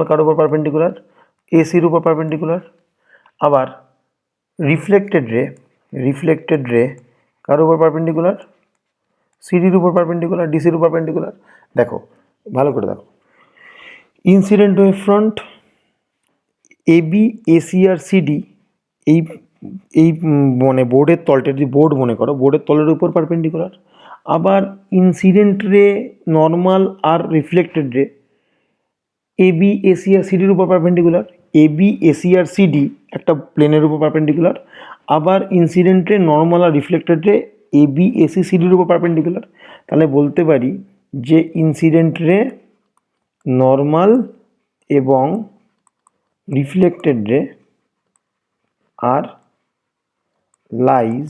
কার উপর পারপেন্ডিকুলার, এসির উপর পারপেন্ডিকুলার। আবার রিফ্লেক্টেড রে কার উপর পারপেন্ডিকুলার, সিডির উপর পারপেন্ডিকুলার, ডিসির উপর পারপেন্ডিকুলার। দেখো ভালো করে দেখো, incident wave front AB, AC আর সিডি এই এই মানে বোর্ডের তলটা যদি বোর্ড মনে করো, বোর্ডের তলের উপর পারপেন্ডিকুলার। আবার ইনসিডেন্ট রে নর্মাল আর রিফ্লেক্টেড রে এবি, এসি আর সিডির উপর পারপেন্ডিকুলার, এবি, এসি আর সিডি একটা প্লেনের উপর পারপেন্ডিকুলার। আবার ইনসিডেন্ট রে নর্মাল আর রিফ্লেক্টেড রে এবি, এসি, সিডির উপর পারপেন্ডিকুলার। তাহলে বলতে পারি যে ইনসিডেন্ট রে নর্মাল এবং reflected ray are lies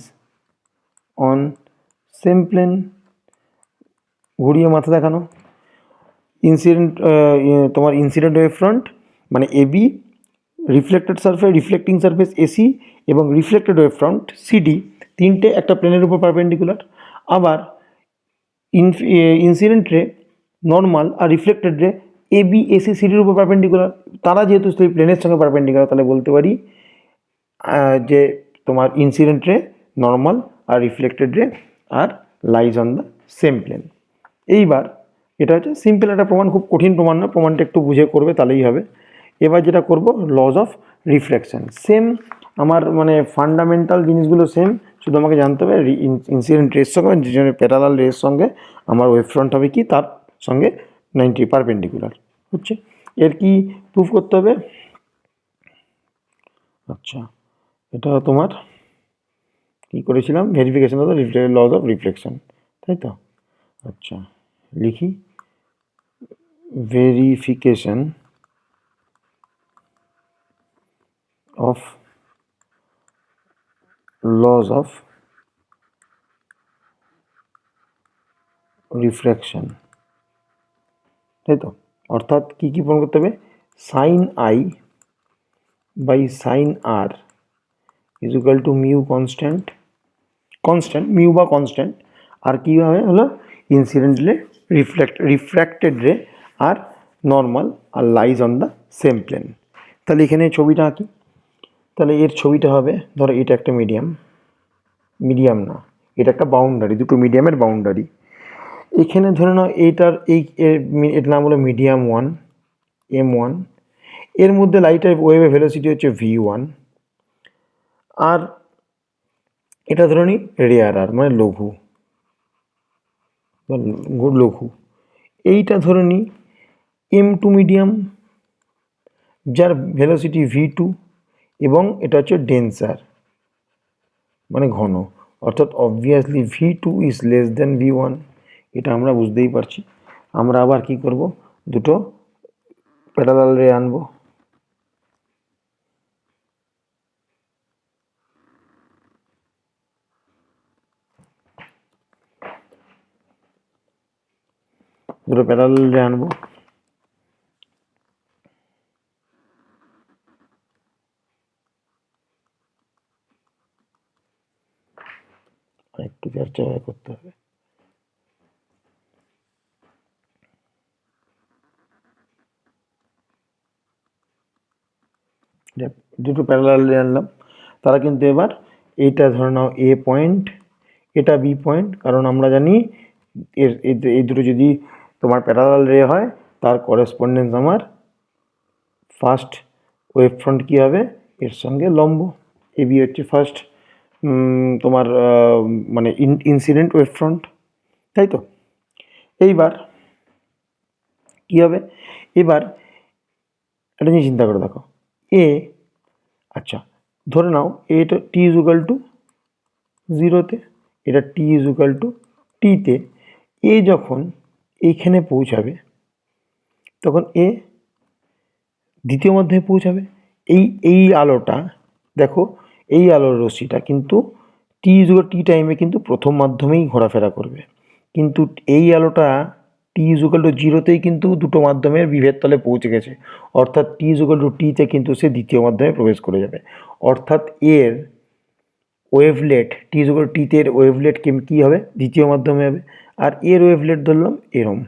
on same plane. ঘুরিয়ে মাথা দেখানো, ইনসিডেন্ট তোমার ইনসিডেন্ট ওয়েভ ফ্রন্ট মানে এবি, রিফ্লেক্টিং সারফেস এসি এবং রিফ্লেক্টেড ওয়েভ ফ্রন্ট সিডি তিনটে একটা প্লেনের উপর পারপেন্ডিকুলার। আবার ইনসিডেন্ট রে নর্মাল আর রিফ্লেক্টেড রে এবি, এসি, সিডির উপর পারপেন্ডিকুলার। তারা যেহেতু সেই প্লেনের সঙ্গে পারপেন্ডিকুলার, তাহলে বলতে পারি যে তোমার ইনসিডেন্ট রে নর্মাল আর reflected ray are lies on the same plane. এইবার এটা হচ্ছে সিম্পল একটা প্রমাণ, খুব কঠিন প্রমাণ না, প্রমাণটা একটু বুঝে করবে তাহলেই হবে। এবার যেটা করব, লজ অফ রিফ্র্যাকশন। সেম আমার মানে ফান্ডামেন্টাল জিনিসগুলো সেম, শুধু আমাকে জানতে হবে ইনসিডেন্ট রের সঙ্গে প্যারালাল রের সঙ্গে আমার ওয়েভ ফ্রন্ট হবে কি, তার সঙ্গে 90 পারপেন্ডিকুলার হচ্ছে। এর কি প্রুফ করতে হবে, আচ্ছা এটা তোমার কি করেছিলাম, verification of the lodge of reflection, তাই তো। আচ্ছা লিখি, verification of laws of refraction, তাই তো। অর্থাৎ কি কি প্রমাণ করতে হবে, sine I by sine R is equal to mu constant, mu বা কনস্ট্যান্ট। আর কী হবে হলো ইনসিডেন্ট রে, রিফ্র্যাক্টেড রে আর normal are lies on the same plane. তাহলে এখানে ছবিটা আঁকি, তাহলে এর ছবিটা হবে, ধরো এটা একটা মিডিয়াম না, এটা একটা বাউন্ডারি, দুটো মিডিয়ামের বাউন্ডারি। এখানে ধরে নাও এটার এর নাম হলো মিডিয়াম 1, m1, এর মধ্যে লাইটের ওয়েভের ভেলোসিটি হচ্ছে v1, আর এটা ধরে নিই রেয়ার মানে লঘু, এইটা ধরে নিই m2 মিডিয়াম, যার ভেলোসিটি v2, এবং এটা হচ্ছে ডেন্সার মানে ঘন, অর্থাৎ obviously v2 is less than v1, এটা আমরা বুঝতেই পারছি। আমরা আবার কি করব, দুটো প্যারালাল রে আনবো, একটু চর্চা করতে হবে। দুটো প্যারালাল রে আনলাম, তারা কিন্তু এবার এইটা ধরে নাও এ পয়েন্ট, এটা বি পয়েন্ট, কারণ আমরা জানি এই দুটো যদি তোমার প্যারালাল রে হয় তার করেসপন্ডেন্স আমার ফার্স্ট ওয়েভ ফ্রন্ট কী হবে, এর সঙ্গে লম্ব, এবি হচ্ছে ফার্স্ট তোমার মানে ইনসিডেন্ট ওয়েভ ফ্রন্ট, তাই তো। এইবার কী হবে, এবার একটা জিনিস চিন্তা করে দেখো, এ আচ্ছা ধরে নাও এটা টি ইজ ইকুয়াল টু 0-তে, এটা টি ইজ ইকুয়াল টু টিতে, এ যখন এইখানে পৌঁছাবে তখন এ দ্বিতীয় মাধ্যমে পৌঁছাবে। এই আলোটা দেখো, এই আলোর রশ্মিটা কিন্তু টি ইজ ইকুয়াল টি টাইমে কিন্তু প্রথম মাধ্যমেই ঘোরাফেরা করবে, কিন্তু এই আলোটা টি ইজ ইকুয়াল টু 0-তেই কিন্তু দুটো মাধ্যমের বিভেদ তলে পৌঁছে গেছে, অর্থাৎ টি ইজ ইকুয়াল টু টিতে কিন্তু সে দ্বিতীয় মাধ্যমে প্রবেশ করে যাবে, অর্থাৎ এর ওয়েভলেট টি ইজ ইকুয়াল টু টিতে এর ওয়েভলেট কী হবে, দ্বিতীয় মাধ্যমে হবে। আর এর ওয়েভলেট ধরলাম এরম,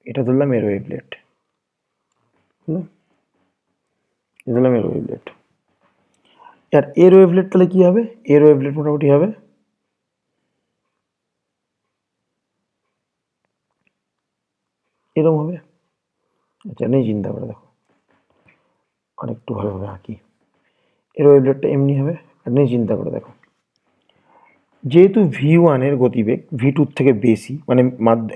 এটা ধরলাম এর ওয়েভলেট, ধরলাম এর ওয়েভলেট। আর এর ওয়েভলেট তাহলে কী হবে, এর ওয়েভলেট মোটামুটি হবে এরম হবে। আচ্ছা নেই চিন্তা করে দেখো, আর একটু ভালোভাবে আঁকি, এর ওয়েভলেটটা এমনি হবে, আর নেই চিন্তা করে দেখো, যেহেতু v1 এর গতিবেগ v2 থেকে বেশি, মানে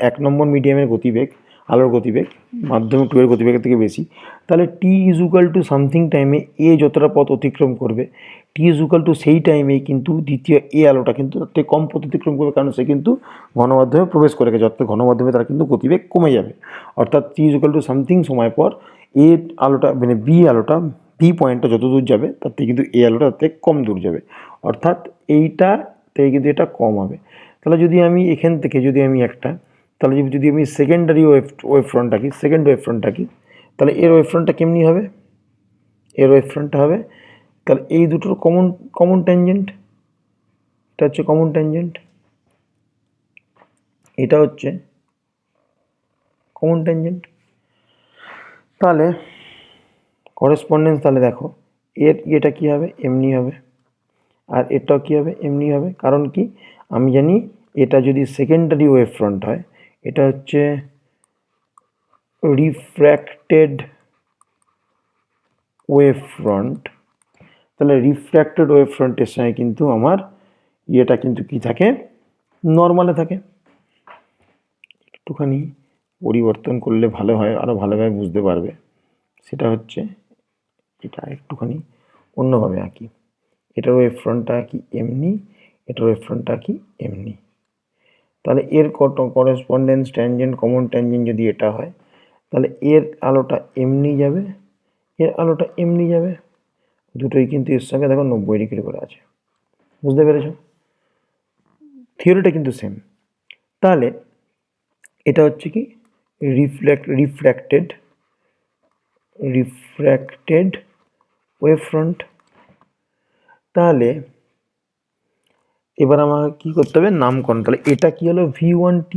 1 নম্বর মিডিয়ামের গতিবেগ, আলোর গতিবেগ মাধ্যম 2 এর গতিবেগের থেকে বেশি, তাহলে টি ইজ ইকুয়াল টু সামথিং টাইমে এ যতটা পথ অতিক্রম করবে, টি ইজ ইকুয়াল টু সেই টাইমেই কিন্তু দ্বিতীয় এ আলোটা কিন্তু তার থেকে কম পথ অতিক্রম করবে, কারণ সে কিন্তু ঘনমাধ্যমে প্রবেশ করে গেছে, অর্থাৎ ঘনমাধ্যমে তার কিন্তু গতিবেগ কমে যাবে, অর্থাৎ টি ইজ ইকুয়াল টু সামথিং সময় পর এ আলোটা মানে বি আলোটা বি পয়েন্টটা যত দূর যাবে তার থেকে কিন্তু এ আলোটা তার থেকে কম দূর যাবে, অর্থাৎ এইটা থেকে কিন্তু এটা কম হবে। তাহলে যদি আমি এখান থেকে যদি আমি একটা, তাহলে যদি আমি সেকেন্ডারি ওয়েভ ফ্রন্ট আঁকি, সেকেন্ড ওয়েভ ফ্রন্ট আঁকি, তাহলে এর ওয়েভ ফ্রন্টটা কেমনি হবে, এর ওয়েভ ফ্রন্টটা হবে তাহলে এই দুটোর কমন ট্যানজেন্ট, এটা হচ্ছে কমন ট্যানজেন্ট, এটা হচ্ছে কমন ট্যানজেন্ট, তাহলে করেসপন্ডেন্স তাহলে দেখো এর এটা কী হবে, এমনি হবে, আর এটাও কী হবে, এমনি হবে, কারণ কি আমি জানি এটা যদি সেকেন্ডারি ওয়েভ ফ্রন্ট হয়, এটা হচ্ছে রিফ্র্যাক্টেড ওয়েভ ফ্রন্ট, তাহলে রিফ্র্যাক্টেড ওয়েভ ফ্রন্টের সঙ্গে কিন্তু আমার ইয়েটা কিন্তু কি থাকে, নর্মালে থাকে। একটুখানি পরিবর্তন করলে ভালো হয়, আরও ভালোভাবে বুঝতে পারবে, সেটা হচ্ছে এটা একটুখানি অন্যভাবে আঁকি, এটার ওয়েভ ফ্রন্টটা আঁকি এমনি, এটার ওয়েভ ফ্রন্টটা আঁকি এমনি, তাহলে এর করেসপন্ডেন্স ট্যানজেন্ট কমন ট্যানজেন্ট যদি এটা হয়, তাহলে এর আলোটা এমনি যাবে, এর আলোটা এমনি যাবে, দুটোই কিন্তু এর সঙ্গে দেখো 90 ডিগ্রি করে আছে, বুঝতে পেরেছ, থিওরিটা কিন্তু সেম। তাহলে এটা হচ্ছে কি রিফ্র্যাক্টেড ওয়েভ ফ্রন্ট। তাহলে এবার আমাকে কী করতে হবে, নামকরণ, তাহলে এটা কি হলো v1t,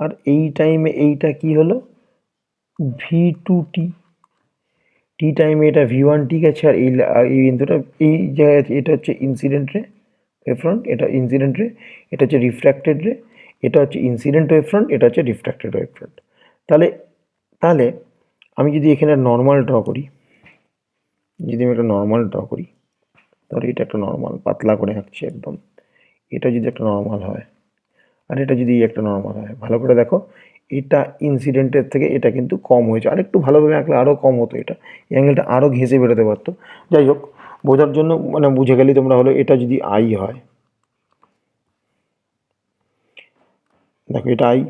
আর এই টাইমে এইটা কি হলো v2t, টি টাইমে এটা v1t গেছে, আর এই বিন্দুটা এই জায়গায় এটা হচ্ছে ইনসিডেন্ট রে ওয়েভ ফ্রন্ট, এটা ইনসিডেন্ট রে, এটা হচ্ছে রিফ্র্যাক্টেড রে, এটা হচ্ছে ইনসিডেন্ট ওয়েভ ফ্রন্ট, এটা হচ্ছে রিফ্র্যাক্টেড ওয়েভ ফ্রন্ট। তাহলে তাহলে আমি যদি এখানে নর্মাল ড্র করি, যদি আমি একটা নর্মাল ড্র করি, ধরো এটা একটা নর্মাল পাতলা করে আঁকছি একদম, এটা যদি একটা নর্মাল হয় আর এটা যদি একটা নর্মাল হয়, ভালো করে দেখো এটা ইনসিডেন্টের থেকে এটা কিন্তু কম হয়েছে, আর একটু ভালোভাবে আঁকলে আরও কম হতো, এটা এই অ্যাঙ্গেলটা আরও ঘেঁষে বেরোতে পারতো। যাই হোক, বোঝার জন্য মানে বুঝে গেলেই তোমরা হলো, এটা যদি আই হয়, দেখো এটা আই,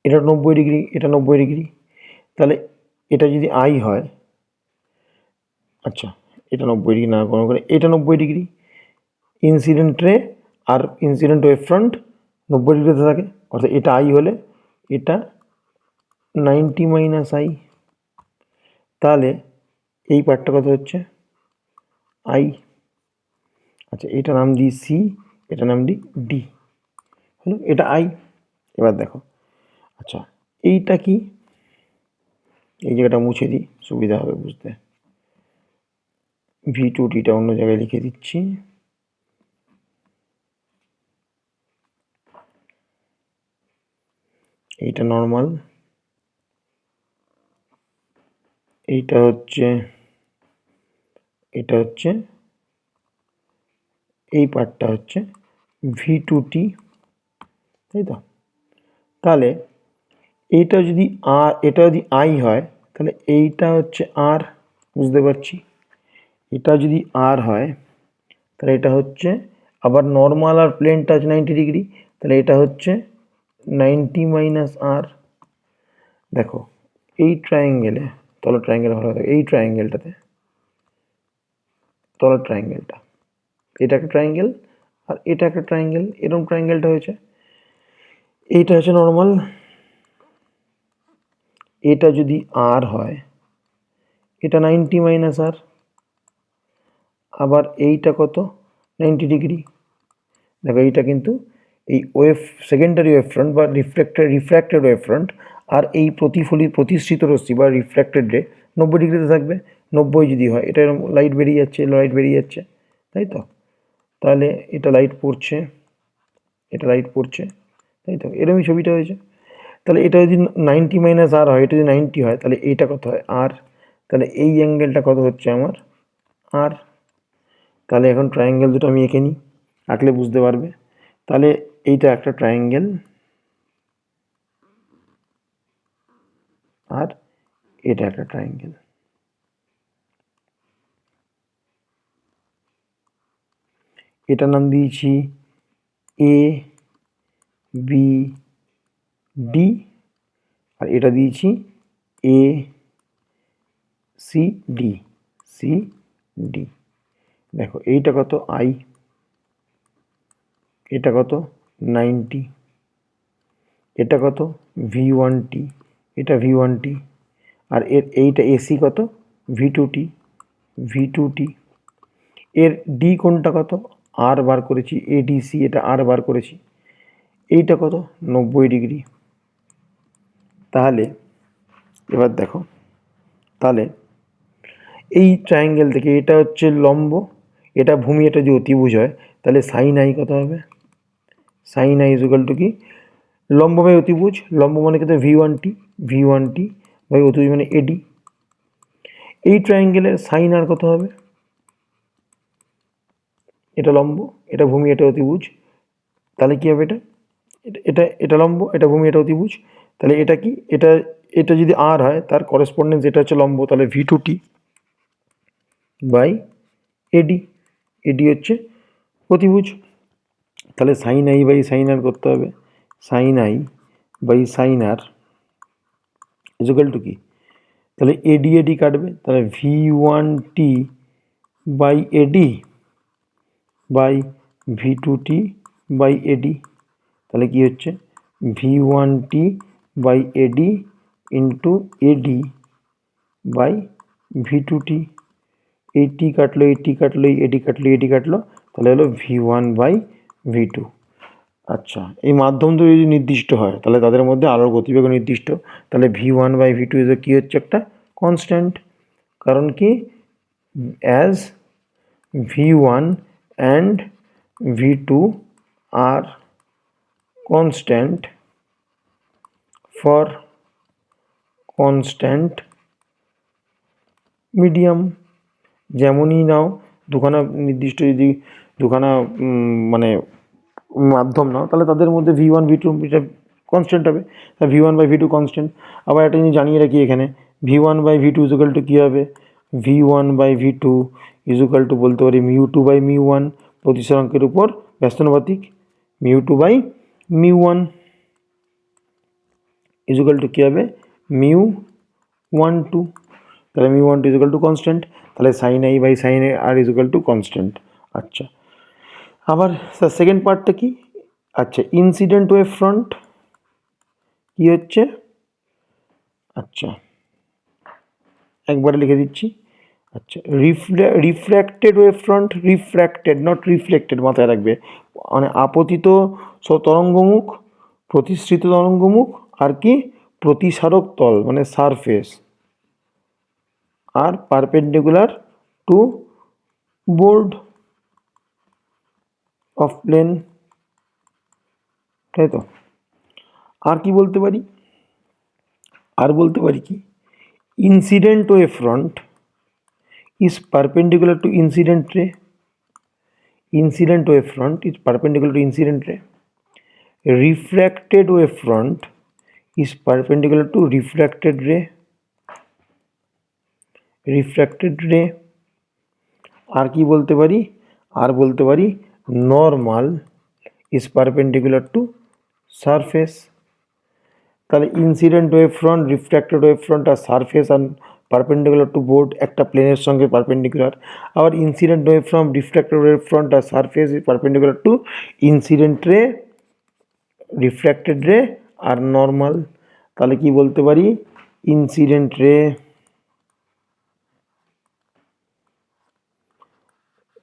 এটা 90 ডিগ্রি, এটা 90 ডিগ্রি, তাহলে এটা যদি আই হয়, আচ্ছা এটা 90 ডিগ্রি না কোনো করে, এটা 90 ডিগ্রি, ইনসিডেন্ট রে আর ইনসিডেন্ট ওয়েভ ফ্রন্ট 90 ডিগ্রিতে থাকে, অর্থাৎ এটা আই হলে এটা 90 - আই, তাহলে এই পার্টটা কত হচ্ছে আই। আচ্ছা এটা নাম দিই সি, এটা নাম দিই ডি, হলো এটা আই। এবার দেখো, আচ্ছা এইটা কি, এই জায়গাটা মুছে দিই সুবিধা হবে বুঝতে, V2T অন্য জায়গায় লিখে দিচ্ছি, এইটা নর্মাল, এইটা হচ্ছে, এটা হচ্ছে, এই পার্টটা হচ্ছে V2T, তাই তো। তাহলে এইটা যদি আর, এটা যদি আই হয়, তাহলে এইটা হচ্ছে আর, বুঝতে পারছি, এটা যদি আর হয় তাহলে এটা হচ্ছে, আবার নর্মাল আর প্লেনটা হচ্ছে 90 ডিগ্রি, তাহলে এটা হচ্ছে 90 - আর। দেখো এই ট্রায়াঙ্গেলে, তলের ট্রায়াঙ্গেল ভালো থাকে, এই ট্রায়াঙ্গেলটাতে, তলের ট্রায়াঙ্গেলটা, এটা একটা ট্রায়াঙ্গেল আর এটা একটা ট্রায়াঙ্গেল, এরকম ট্রায়াঙ্গেলটা হয়েছে, এইটা হচ্ছে নর্মাল, এটা যদি আর হয় এটা 90 - আর, আবার এইটা কত 90 ডিগ্রি। দেখো এইটা কিন্তু এই ওয়েভ, সেকেন্ডারি ওয়েভ ফ্রন্ট বা রিফ্র্যাক্টেড ওয়েভ ফ্রন্ট, আর এই প্রতিসৃত রশ্মি বা রিফ্র্যাক্টেড রে 90 ডিগ্রিতে থাকবে। 90 যদি হয়, এটা লাইট বেরিয়ে যাচ্ছে, লাইট বেরিয়ে যাচ্ছে, তাই তো। তাহলে এটা লাইট পড়ছে, এটা লাইট পড়ছে, তাই তো, এরকমই ছবিটা হয়েছে। তাহলে এটা যদি 90 - আর হয়, এটা যদি 90 হয়, তাহলে এইটা কত হয় আর, তাহলে এই অ্যাঙ্গেলটা কত হচ্ছে আমার আর। তাহলে এখন ট্রায়াঙ্গেল দুটো আমি এঁকে নিই, আঁকলে বুঝতে পারবে। তাহলে এইটা একটা ট্রায়াঙ্গেল আর এটা একটা ট্রায়াঙ্গেল, এটার নাম দিয়েছি এ বি ডি, আর এটা দিয়েছি A C D, C D. দেখো এইটা কত আই, এটা কত 90, এটা কত V1T, এটা V1T, আর এর এইটা এসি কত V2T, V2T। এর ডি কোনটা কত আর বার করেছি, এডিসি, এটা আর বার করেছি, এইটা কত 90 ডিগ্রি। তাহলে এবার দেখো, তাহলে এই ট্রায়াঙ্গেল থেকে এটা হচ্ছে লম্ব, এটা ভূমি, এটা যদি অতিভুজ হয়, তাহলে সাইন আই কত হবে, সাইন আই ইজুকাল টু কি, লম্ব বাই অতিভুজ, লম্ব মানে কত V1T, V1T বাই অতিভুজ মানে এডি। এই ট্রায়াঙ্গেলের সাইন আর কত হবে, এটা লম্ব, এটা ভূমি, এটা অতিভুজ, তাহলে কি হবে, এটা এটা এটা লম্ব, এটা ভূমি, এটা অতিভুজ, তাহলে এটা কি, এটা এটা যদি আর হয় তার করেসপন্ডেন্স এটা হচ্ছে লম্ব, তাহলে V2T বাই এডি, এডি হচ্ছে অতিভুজ। তাহলে sine I by sine R করতে হবে, sine I by sine R equal to কি, তাহলে এডি এডি কাটবে, তাহলে V1T by AD by V2T by AD, তাহলে কি হচ্ছে V1T by AD into AD by V2T। এইটি কাটলো, এইটি কাটলো, এডি কাটলো, এডি কাটলো, তাহলে হলো V1/V2। আচ্ছা এই মাধ্যম দুটো যদি নির্দিষ্ট হয়, তাহলে তাদের মধ্যে আলোর গতিবেগ নির্দিষ্ট, তাহলে V1/V2 কি হচ্ছে একটা কনস্ট্যান্ট, কারণ কি as V1 and V2 are constant for constant medium. যেমনই নাও, দুখানা নির্দিষ্ট যদি দুখানা মানে মাধ্যম নাও, তাহলে তাদের মধ্যে V1 V2 এটা কনস্ট্যান্ট হবে, তা V1/V2 কনস্ট্যান্ট। আবার একটা জিনিস জানিয়ে রাখি এখানে, V1/V2 ইজুকাল টু কী হবে, V1/V2 ইজুকাল টু বলতে পারি μ2/μ1, প্রতিসরাঙ্কের উপর ব্যস্তানুপাতিক μ2/μ1 ইজুকাল টু কী হবে, μ12। তাহলে μ12 ইজুকাল টু কনস্ট্যান্ট, তাহলে sin I/sin R equal to constant. আচ্ছা, আবার স্যার সেকেন্ড পার্টটা কি, আচ্ছা ইনসিডেন্ট ওয়েভ ফ্রন্ট কী হচ্ছে, আচ্ছা একবারে লিখে দিচ্ছি। আচ্ছা, refracted wave front, refracted not reflected, মাথায় রাখবে, মানে আপতিত তরঙ্গমুখ, প্রতিসৃত তরঙ্গমুখ, আর কি প্রতিসারক তল মানে surface, R perpendicular to board of plane, তাই তো। আর কি বলতে পারি, আর বলতে পারি কি, incident wave front is perpendicular to incident ray, incident wave front is perpendicular to incident ray, refracted wave front is perpendicular to refracted ray, refracted ray। আর কি বলতে পারি, আর বলতে পারি normal is perpendicular to surface। তাহলে incident wave front, refracted wave front আর surface R perpendicular to board, একটা প্লেনের সঙ্গে পারপেন্ডিকুলার। আবার incident wave front, refracted wave front আর surface perpendicular to incident ray, refracted ray আর নর্মাল। তাহলে কি বলতে পারি, ইনসিডেন্ট রে,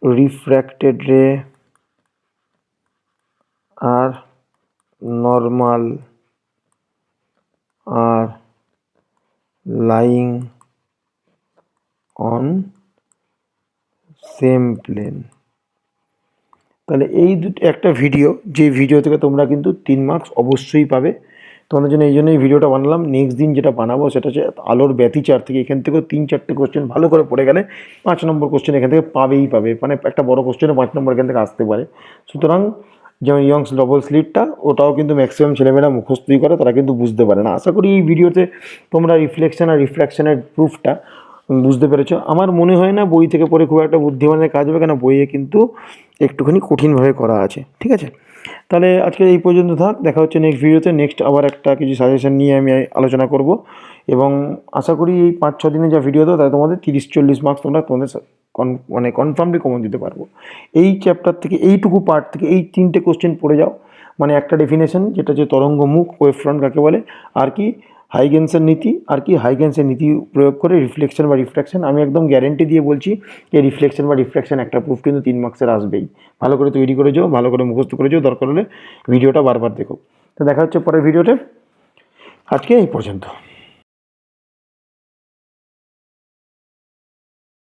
রিফ্র্যাক্টেড রে আর normal are lying on same plane। তাহলে এই দুটো একটা ভিডিও, যে ভিডিও থেকে তোমরা কিন্তু 3 মার্কস অবশ্যই পাবে। তোমাদের জন্য এই জন্য এই ভিডিওটা বানালাম। নেক্সট দিন যেটা বানাবো সেটা হচ্ছে আলোর ব্যতিচার থেকে, এখান থেকেও 3-4টে কোশ্চেন ভালো করে পড়ে গেলে 5 নম্বর কোশ্চেন এখান থেকে পাবেই পাবে, মানে একটা বড় কোশ্চেনে 5 নম্বর এখান থেকে আসতে পারে। সুতরাং যেমন ইয়ংস ডবল স্লিটটা, ওটাও কিন্তু ম্যাক্সিমাম ছেলেমেয়েরা মুখস্থই করে, তারা কিন্তু বুঝতে পারে না। আশা করি এই ভিডিওতে তোমরা রিফ্লেকশন আর রিফ্র্যাকশনের প্রুফটা বুঝতে পেরেছো। আমার মনে হয় না বই থেকে পড়ে খুব একটা বুদ্ধিমানের কাজ হবে, কেন বইয়ে কিন্তু একটুখানি কঠিনভাবে করা আছে, ঠিক আছে। তাহলে আজকে এই পর্যন্ত থাক, দেখা হচ্ছে নেক্সট ভিডিওতে। নেক্সট আবার একটা কিছু সাজেশন নিয়ে আমি আলোচনা করব, এবং আশা করি এই 5-6 দিনে যা ভিডিও দেবো তাতে তোমাদের 30-40 মার্কস তোমরা তোমাদের মানে কনফার্মলি কমন দিতে পারবো। এই চ্যাপ্টার থেকে, এইটুকু পার্ট থেকে এই 3টে কোশ্চেন পড়ে যাও, মানে একটা ডেফিনেশন যেটা হচ্ছে তরঙ্গমুখ, ওয়েভ ফ্রন্ট কাকে বলে, আর কি হাইগেন্সের নীতি, আর কি হাইগেন্সের নীতি প্রয়োগ করে রিফ্লেকশন বা রিফ্র্যাকশন। আমি একদম গ্যারেন্টি দিয়ে বলছি যে রিফ্লেকশন বা রিফ্র্যাকশন একটা প্রুফ কিন্তু 3 মার্কসের আসবেই। ভালো করে তৈরি করে যাও, ভালো করে মুখস্থ করে যাও, দরকার হলে ভিডিওটা বারবার দেখো। তো দেখা হচ্ছে পরের ভিডিওতে, আজকে এই পর্যন্ত।